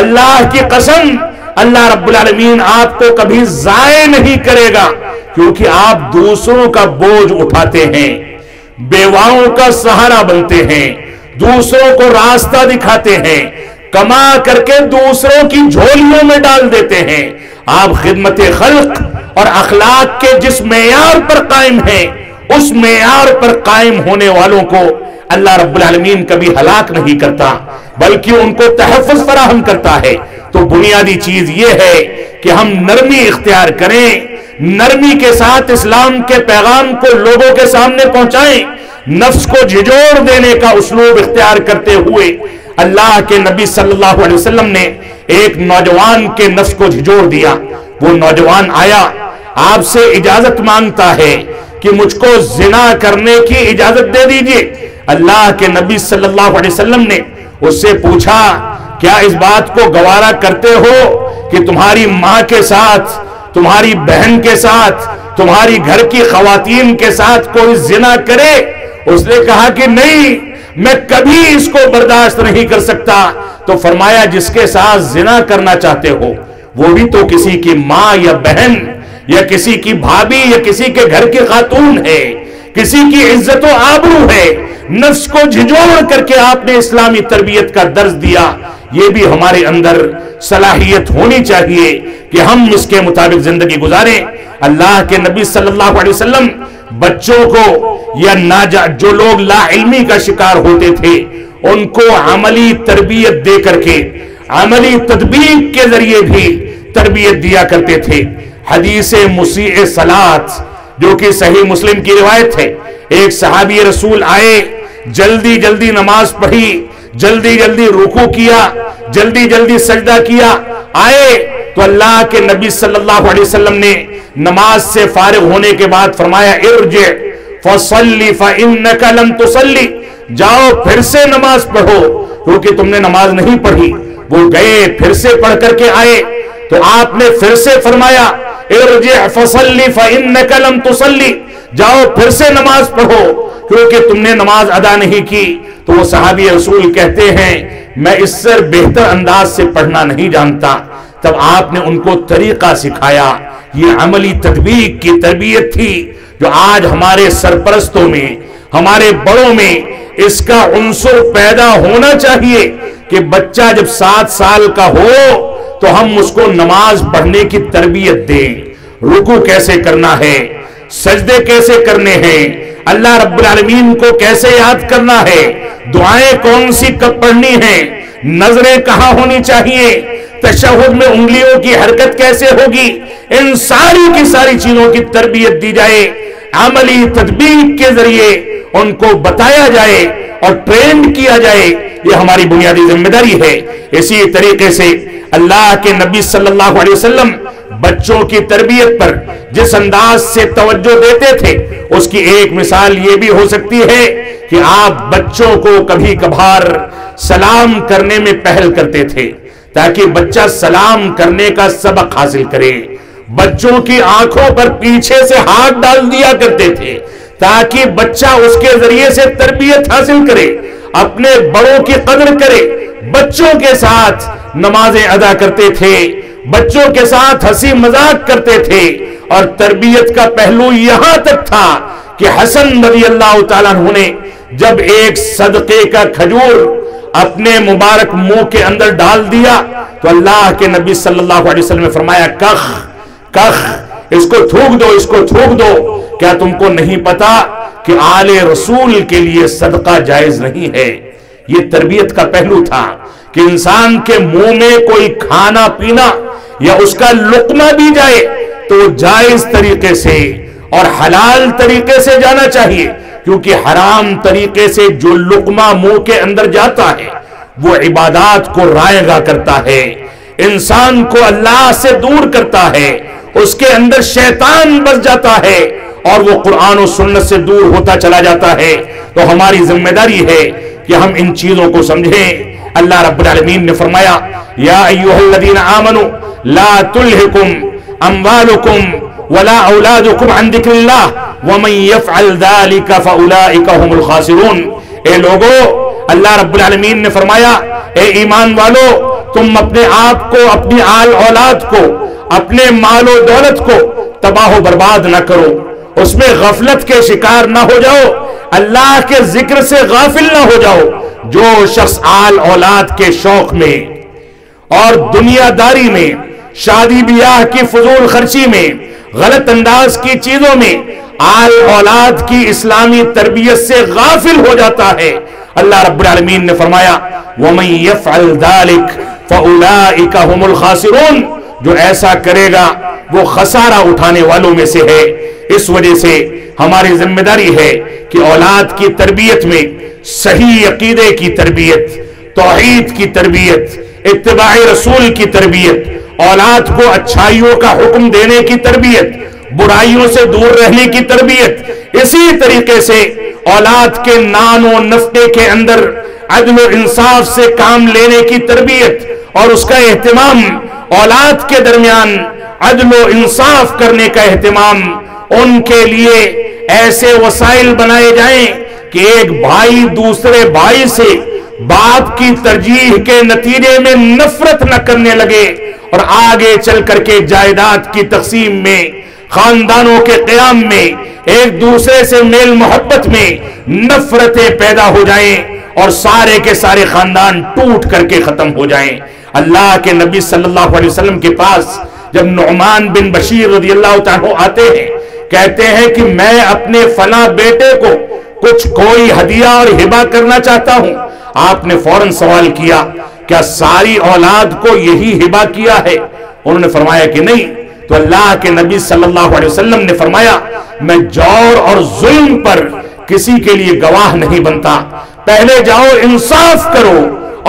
[SPEAKER 1] اللہ کی قسم اللہ رب العالمین آپ کو کبھی ضائع نہیں کرے گا، کیونکہ آپ دوسروں کا بوجھ اٹھاتے ہیں، بیواؤں کا سہارا بنتے ہیں، دوسروں کو راستہ دکھاتے ہیں، کما کر کے دوسروں کی جھولیوں میں ڈال دیتے ہیں۔ آپ خدمت خلق اور اخلاق کے جس معیار پر قائم ہیں، اس معیار پر قائم ہونے والوں کو اللہ رب العالمین کبھی ہلاک نہیں کرتا بلکہ ان کو تحفظ فراہم کرتا ہے۔ تو بنیادی چیز یہ ہے کہ ہم نرمی اختیار کریں، نرمی کے ساتھ اسلام کے پیغام کو لوگوں کے سامنے پہنچائیں، نفس کو جھجوڑ دینے کا اسلوب اختیار کرتے ہوئے اللہ کے نبی صلی اللہ علیہ وسلم نے ایک نوجوان کے نفس کو جھجوڑ دیا۔ وہ نوجوان آیا، آپ سے اجازت مانگتا ہے کہ مجھ کو زنا کرنے کی اجازت دے دیجئے۔ اللہ کے نبی صلی اللہ علیہ وسلم نے اس سے پوچھا، کیا اس بات کو گوارا کرتے ہو کہ تمہاری ماں کے ساتھ، تمہاری بہن کے ساتھ، تمہاری گھر کی خواتین کے ساتھ کوئی زنا کرے؟ اس نے کہا کہ نہیں، میں کبھی اس کو برداشت نہیں کر سکتا۔ تو فرمایا جس کے ساتھ زنا کرنا چاہتے ہو وہ بھی تو کسی کی ماں یا بہن یا کسی کی بھابی یا کسی کے گھر کی خاتون ہے، کسی کی عزت و آبرو ہے۔ نفس کو جھجوڑ کر کے آپ نے اسلامی تربیت کا درس دیا۔ یہ بھی ہمارے اندر صلاحیت ہونی چاہیے کہ ہم اس کے مطابق زندگی گزاریں۔ اللہ کے نبی صلی اللہ علیہ وسلم بچوں کو یا جو لوگ لا علمی کا شکار ہوتے تھے ان کو عملی تربیت دے کر کے، عملی تطبیق کے ذریعے بھی تربیت دیا کرتے تھے۔ حدیث مسیء صلاۃ جو کہ صحیح مسلم کی روایت ہے، ایک صحابی رسول آئے، جلدی جلدی نماز پڑھی، جلدی جلدی رکوع کیا، جلدی جلدی سجدہ کیا، آئے تو اللہ کے نبی صلی اللہ علیہ وسلم نے نماز سے فارغ ہونے کے بعد فرمایا ارجع فصلی فإنک لم تصلی، جاؤ پھر سے نماز پڑھو کیونکہ تم نے نماز نہیں پڑھی۔ وہ گئے، پھر سے پڑھ کر کے آئے تو آپ نے پھر سے فرمایا ارجع فصلی فإنک لم تصلی، جاؤ پھر سے نماز پڑھو کیونکہ تم نے نماز ادا نہیں کی۔ تو وہ صحابی رسول کہتے ہیں میں اس سے بہتر انداز سے پڑھنا نہیں جانتا۔ تب آپ نے ان کو طریقہ سکھایا۔ یہ عملی تطبیق کی تربیت تھی جو آج ہمارے سرپرستوں میں، ہمارے بڑوں میں اس کا عنصر پیدا ہونا چاہیے کہ بچہ جب 7 سال کا ہو تو ہم اس کو نماز پڑھنے کی تربیت دیں، رکوع کیسے کرنا ہے، سجدے کیسے کرنے ہیں، اللہ رب العالمین کو کیسے یاد کرنا ہے، دعائیں کون سی کب پڑھنی ہیں، نظریں کہاں ہونی چاہیے، تشہد میں انگلیوں کی حرکت کیسے ہوگی، ان ساری کی ساری چیزوں کی تربیت دی جائے، عملی تطبیق کے ذریعے ان کو بتایا جائے اور ٹرینڈ کیا جائے، یہ ہماری بنیادی ذمہ داری ہے۔ اسی طریقے سے اللہ کے نبی صلی اللہ علیہ وسلم بچوں کی تربیت پر جس انداز سے توجہ دیتے تھے، اس کی ایک مثال یہ بھی ہو سکتی ہے کہ آپ بچوں کو کبھی کبھار سلام کرنے میں پہل کرتے تھے تاکہ بچہ سلام کرنے کا سبق حاصل کرے، بچوں کی آنکھوں پر پیچھے سے ہاتھ ڈال دیا کرتے تھے تاکہ بچہ اس کے ذریعے سے تربیت حاصل کرے، اپنے بڑوں کی قدر کرے، بچوں کے ساتھ نمازیں ادا کرتے تھے، بچوں کے ساتھ ہنسی مذاق کرتے تھے، اور تربیت کا پہلو یہاں تک تھا کہ حسن رضی اللہ تعالیٰ عنہ نے جب ایک صدقے کا کھجور اپنے مبارک منہ کے اندر ڈال دیا تو اللہ کے نبی صلی اللہ علیہ وسلم نے فرمایا کخ کخ، اس کو تھوک دو، اس کو تھوک دو، کیا تم کو نہیں پتا کہ آل رسول کے لیے صدقہ جائز نہیں ہے؟ یہ تربیت کا پہلو تھا کہ انسان کے منہ میں کوئی کھانا پینا یا اس کا لقمہ بھی جائے تو جائز طریقے سے اور حلال طریقے سے جانا چاہیے، کیونکہ حرام طریقے سے جو لقمہ منہ کے اندر جاتا ہے وہ عبادات کو رائیگاں کرتا ہے، انسان کو اللہ سے دور کرتا ہے، اس کے اندر شیطان بس جاتا ہے اور وہ قرآن و سنت سے دور ہوتا چلا جاتا ہے۔ تو ہماری ذمہ داری ہے کہ ہم ان چیزوں کو سمجھیں۔ اللہ رب العالمین نے فرمایا یا ایھا الذین آمنوا لا تلہکم اموالکم ولا اولادکم عن ذکر اللہ ومن یفعل ذلک فاولئک هم الخاسرون۔ اے لوگو، اللہ رب العالمین نے فرمایا اے ایمان والو، تم اپنے آپ کو، اپنی آل اولاد کو، اپنے مال و دولت کو تباہ و برباد نہ کرو، اس میں غفلت کے شکار نہ ہو جاؤ، اللہ کے ذکر سے غافل نہ ہو جاؤ۔ جو شخص آل اولاد کے شوق میں اور دنیا داری میں، شادی بیاہ کی فضول خرچی میں، غلط انداز کی چیزوں میں آل اولاد کی اسلامی تربیت سے غافل ہو جاتا ہے، اللہ رب العالمین نے فرمایا وَمَن يَفْعَلْ ذَلِكَ فَأُولَئِكَ هُمُ الْخَاسِرُونَ، جو ایسا کرے گا وہ خسارہ اٹھانے والوں میں سے ہے۔ اس وجہ سے ہماری ذمہ داری ہے کہ اولاد کی تربیت میں صحیح عقیدے کی تربیت، توحید کی تربیت، اتباع رسول کی تربیت، اولاد کو اچھائیوں کا حکم دینے کی تربیت، برائیوں سے دور رہنے کی تربیت، اسی طریقے سے اولاد کے نان و نفقے کے اندر عدل و انصاف سے کام لینے کی تربیت اور اس کا اہتمام، اولاد کے درمیان عدل و انصاف کرنے کا اہتمام، ان کے لیے ایسے وسائل بنائے جائیں کہ ایک بھائی دوسرے بھائی سے باپ کی ترجیح کے نتیجے میں نفرت نہ کرنے لگے اور آگے چل کر کے جائیداد کی تقسیم میں، خاندانوں کے قیام میں، ایک دوسرے سے میل محبت میں نفرتیں پیدا ہو جائیں اور سارے کے سارے خاندان ٹوٹ کر کے ختم ہو جائیں۔ اللہ کے نبی صلی اللہ علیہ وسلم کے پاس جب نعمان بن بشیر رضی اللہ تعالیٰ آتے ہیں، کہتے ہیں کہ میں اپنے فلاں بیٹے کو کچھ کوئی ہدیہ اور ہبہ کرنا چاہتا ہوں، آپ نے فوراً سوال کیا کیا ساری اولاد کو یہی ہبہ کیا ہے؟ انہوں نے فرمایا کہ نہیں۔ تو اللہ کے نبی صلی اللہ علیہ وسلم نے فرمایا میں جور اور ظلم پر کسی کے لیے گواہ نہیں بنتا، پہلے جاؤ انصاف کرو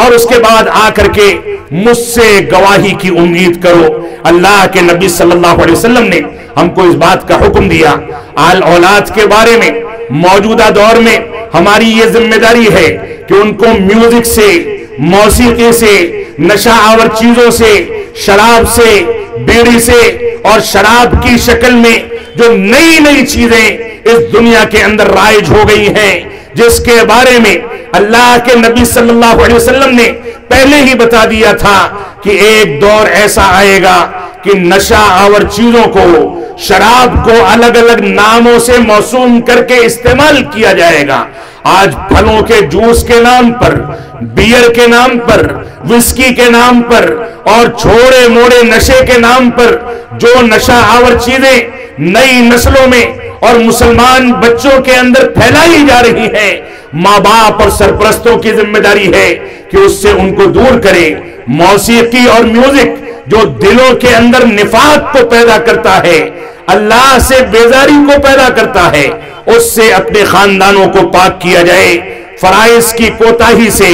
[SPEAKER 1] اور اس کے بعد آ کر کے مجھ سے گواہی کی امید کرو۔ اللہ کے نبی صلی اللہ علیہ وسلم نے ہم کو اس بات کا حکم دیا۔ آل اولاد کے بارے میں موجودہ دور میں ہماری یہ ذمہ داری ہے کہ ان کو میوزک سے، موسیقی سے، نشہ آور چیزوں سے، شراب سے، بیڑی سے اور شراب کی شکل میں جو نئی نئی چیزیں اس دنیا کے اندر رائج ہو گئی ہیں، جس کے بارے میں اللہ کے نبی صلی اللہ علیہ وسلم نے پہلے ہی بتا دیا تھا کہ ایک دور ایسا آئے گا کہ نشہ آور چیزوں کو، شراب کو الگ الگ ناموں سے موسوم کر کے استعمال کیا جائے گا۔ آج پھلوں کے جوس کے نام پر، بیئر کے نام پر، وسکی کے نام پر اور چھوڑے موڑے نشے کے نام پر جو نشہ آور چیزیں نئی نسلوں میں اور مسلمان بچوں کے اندر پھیلائی جا رہی ہے، ماں باپ اور سرپرستوں کی ذمہ داری ہے کہ اس سے ان کو دور کرے۔ موسیقی اور میوزک جو دلوں کے اندر نفاق کو پیدا کرتا ہے، اللہ سے بیزاری کو پیدا کرتا ہے، اس سے اپنے خاندانوں کو پاک کیا جائے، فرائض کی کوتاہی سے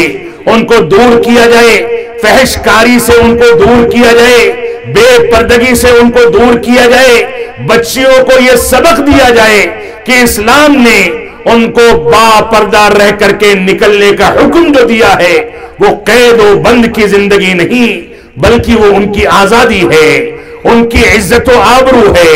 [SPEAKER 1] ان کو دور کیا جائے، فحش کاری سے ان کو دور کیا جائے، بے پردگی سے ان کو دور کیا جائے، بچیوں کو یہ سبق دیا جائے کہ اسلام نے ان کو با پردہ رہ کر کے نکلنے کا حکم جو دیا ہے وہ قید و بند کی زندگی نہیں بلکہ وہ ان کی آزادی ہے، ان کی عزت و آبرو ہے۔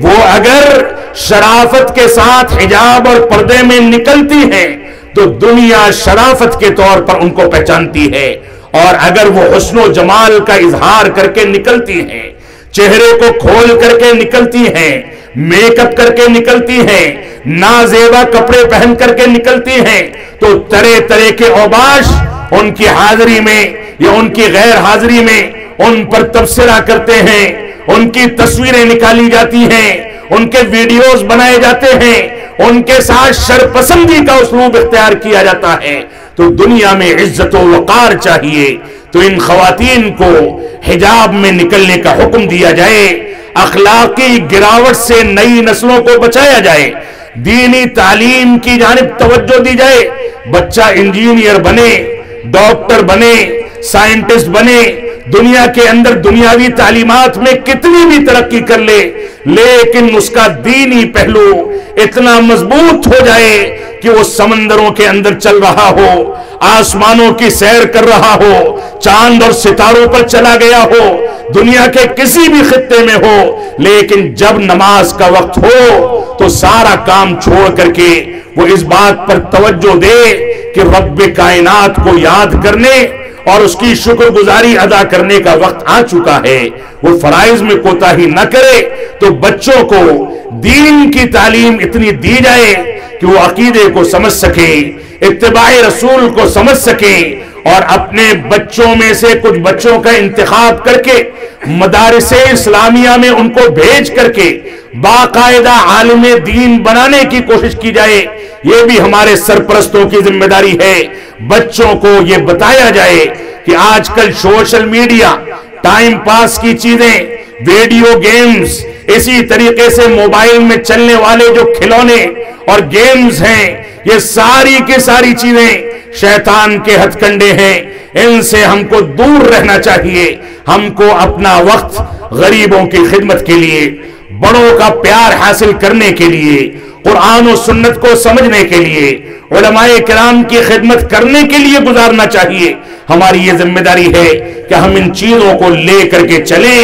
[SPEAKER 1] وہ اگر شرافت کے ساتھ حجاب اور پردے میں نکلتی ہیں تو دنیا شرافت کے طور پر ان کو پہچانتی ہے، اور اگر وہ حسن و جمال کا اظہار کر کے نکلتی ہیں، چہرے کو کھول کر کے نکلتی ہیں، میک اپ کر کے نکلتی ہیں، نازیبا کپڑے پہن کر کے نکلتی ہیں، تو طرح طرح کے اوباش ان کی حاضری میں یا ان کی غیر حاضری میں ان پر تبصرہ کرتے ہیں، ان کی تصویریں نکالی جاتی ہیں، ان کے ویڈیوز بنائے جاتے ہیں، ان کے ساتھ شرپسندی کا اسلوب اختیار کیا جاتا ہے۔ تو دنیا میں عزت و وقار چاہیے، تو ان خواتین کو حجاب میں نکلنے کا حکم دیا جائے، اخلاقی گراوٹ سے نئی نسلوں کو بچایا جائے، دینی تعلیم کی جانب توجہ دی جائے، بچہ انجینئر بنے، ڈاکٹر بنے، سائنٹسٹ بنے، دنیا کے اندر دنیاوی تعلیمات میں کتنی بھی ترقی کر لے، لیکن اس کا دینی پہلو اتنا مضبوط ہو جائے کہ وہ سمندروں کے اندر چل رہا ہو، آسمانوں کی سیر کر رہا ہو، چاند اور ستاروں پر چلا گیا ہو، دنیا کے کسی بھی خطے میں ہو، لیکن جب نماز کا وقت ہو تو سارا کام چھوڑ کر کے وہ اس بات پر توجہ دے کہ رب کائنات کو یاد کرنے اور اس کی شکر گزاری ادا کرنے کا وقت آ چکا ہے، وہ فرائض میں کوتاہی نہ کرے، تو بچوں کو دین کی تعلیم اتنی دی جائے کہ وہ عقیدے کو سمجھ سکیں، اتباع رسول کو سمجھ سکیں، اور اپنے بچوں میں سے کچھ بچوں کا انتخاب کر کے مدارس اسلامیہ میں ان کو بھیج کر کے باقاعدہ عالم دین بنانے کی کوشش کی جائے۔ یہ بھی ہمارے سرپرستوں کی ذمہ داری ہے، بچوں کو یہ بتایا جائے کہ آج کل سوشل میڈیا، ٹائم پاس کی چیزیں، ویڈیو گیمز، اسی طریقے سے موبائل میں چلنے والے جو کھلونے اور گیمز ہیں، یہ ساری کی ساری چیزیں شیطان کے ہتھ کنڈے ہیں، ان سے ہم کو دور رہنا چاہیے۔ ہم کو اپنا وقت غریبوں کی خدمت کے لیے، بڑوں کا پیار حاصل کرنے کے لیے، قرآن و سنت کو سمجھنے کے لیے، علماء کرام کی خدمت کرنے کے لیے گزارنا چاہیے۔ ہماری یہ ذمہ داری ہے کہ ہم ان چیزوں کو لے کر کے چلیں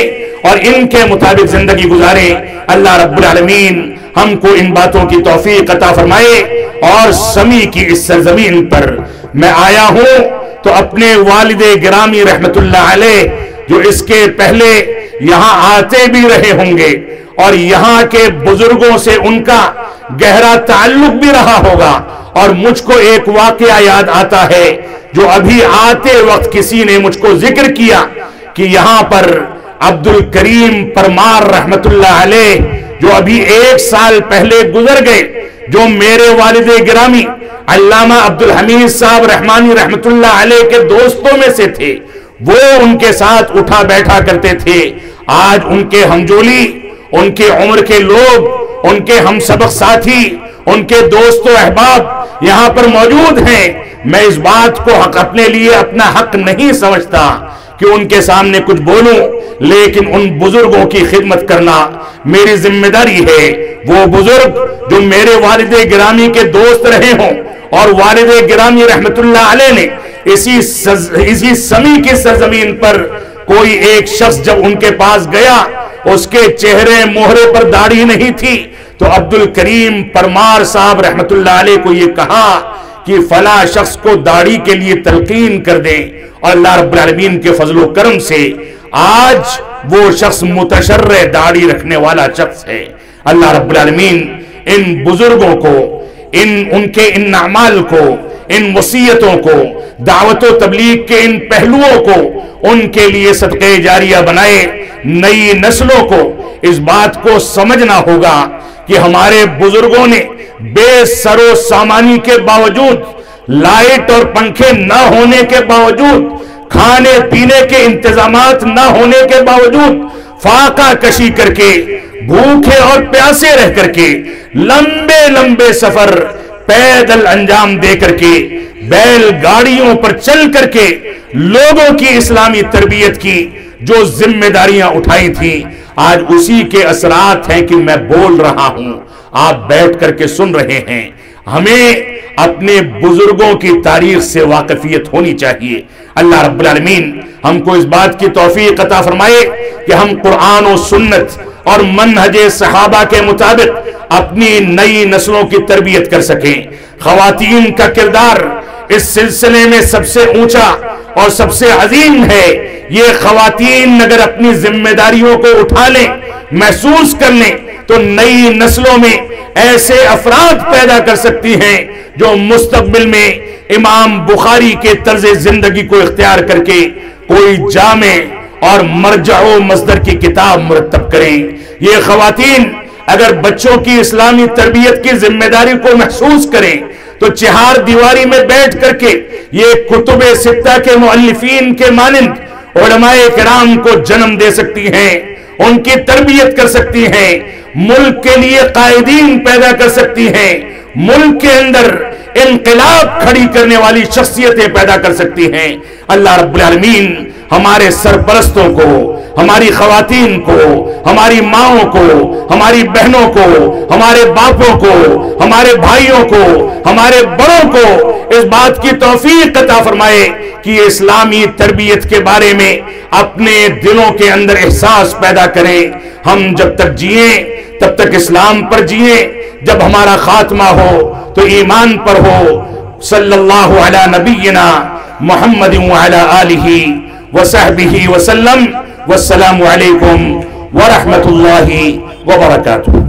[SPEAKER 1] اور ان کے مطابق زندگی گزاریں۔ اللہ رب العالمین ہم کو ان باتوں کی توفیق عطا فرمائے، اور سمی کی اس سرزمین پر میں آیا ہوں تو اپنے والد گرامی رحمت اللہ علیہ جو اس کے پہلے یہاں آتے بھی رہے ہوں گے اور یہاں کے بزرگوں سے ان کا گہرا تعلق بھی رہا ہوگا، اور مجھ کو ایک واقعہ یاد آتا ہے جو ابھی آتے وقت کسی نے مجھ کو ذکر کیا کہ یہاں پر عبد الکریم پرمار رحمت اللہ علیہ جو ابھی 1 سال پہلے گزر گئے، جو میرے والد گرامی علامہ عبد الحمید صاحب رحمانی رحمت اللہ علیہ کے دوستوں میں سے تھے، وہ ان کے ساتھ اٹھا بیٹھا کرتے تھے۔ آج ان کے ہمجولی، ان کے عمر کے لوگ، ان کے ہم سبق ساتھی، ان کے دوست و احباب یہاں پر موجود ہیں۔ میں اس بات کو اپنے لیے اپنا حق نہیں سمجھتا کہ ان کے سامنے کچھ بولوں، لیکن ان بزرگوں کی خدمت کرنا میری ذمہ داری ہے۔ وہ بزرگ جو میرے والد گرامی کے دوست رہے ہوں، اور والد گرامی رحمت اللہ علیہ نے اسی سمی کی سرزمین پر کوئی ایک شخص جب ان کے پاس گیا، اس کے چہرے مہرے پر داڑھی نہیں تھی، تو عبد الکریم پرمار صاحب رحمت اللہ علیہ کو یہ کہا کہ فلاں شخص کو داڑھی کے لیے تلقین کر دیں، اور اللہ رب العالمین کے فضل و کرم سے آج وہ شخص متشرع داڑھی رکھنے والا شخص ہے۔ اللہ رب العالمین ان بزرگوں کو، ان کے ان اعمال کو، ان وصیتوں کو، دعوت و تبلیغ کے ان پہلوؤں کو ان کے لیے صدقہ جاریہ بنائے۔ نئی نسلوں کو اس بات کو سمجھنا ہوگا کہ ہمارے بزرگوں نے بے سر و سامانی کے باوجود، لائٹ اور پنکھے نہ ہونے کے باوجود، کھانے پینے کے انتظامات نہ ہونے کے باوجود، فاقہ کشی کر کے، بھوکے اور پیاسے رہ کر کے، لمبے لمبے سفر پیدل انجام دے کر کے، بیل گاڑیوں پر چل کر کے لوگوں کی اسلامی تربیت کی جو ذمہ داریاں اٹھائی تھیں، آج اسی کے اثرات ہیں کہ میں بول رہا ہوں، آپ بیٹھ کر کے سن رہے ہیں۔ ہمیں اپنے بزرگوں کی تاریخ سے واقفیت ہونی چاہیے۔ اللہ رب العالمین ہم کو اس بات کی توفیق عطا فرمائے کہ ہم قرآن و سنت اور منہج صحابہ کے مطابق اپنی نئی نسلوں کی تربیت کر سکیں۔ خواتین کا کردار اس سلسلے میں سب سے اونچا اور سب سے عظیم ہے۔ یہ خواتین اگر اپنی ذمہ داریوں کو اٹھا لیں، محسوس کر لیں، تو نئی نسلوں میں ایسے افراد پیدا کر سکتی ہیں جو مستقبل میں امام بخاری کے طرز زندگی کو اختیار کر کے کوئی جامع اور مرجع و مصدر کی کتاب مرتب کریں۔ یہ خواتین اگر بچوں کی اسلامی تربیت کی ذمہ داری کو محسوس کریں تو چہار دیواری میں بیٹھ کر کے یہ کتب ستہ کے مؤلفین کے مانند علماء کرام کو جنم دے سکتی ہیں، ان کی تربیت کر سکتی ہیں، ملک کے لیے قائدین پیدا کر سکتی ہیں، ملک کے اندر انقلاب کھڑی کرنے والی شخصیتیں پیدا کر سکتی ہیں۔ اللہ رب العالمین ہمارے سرپرستوں کو، ہماری خواتین کو، ہماری ماؤں کو، ہماری بہنوں کو، ہمارے باپوں کو، ہمارے بھائیوں کو، ہمارے بڑوں کو اس بات کی توفیق عطا فرمائے کہ یہ اسلامی تربیت کے بارے میں اپنے دلوں کے اندر احساس پیدا کریں۔ ہم جب تک جئیں تب تک اسلام پر جئیں، جب ہمارا خاتمہ ہو تو ایمان پر ہو۔ صلی اللہ علی نبینا محمد وعلی آلہ وصحبہ وسلم، والسلام علیکم ورحمۃ اللہ وبرکاتہ۔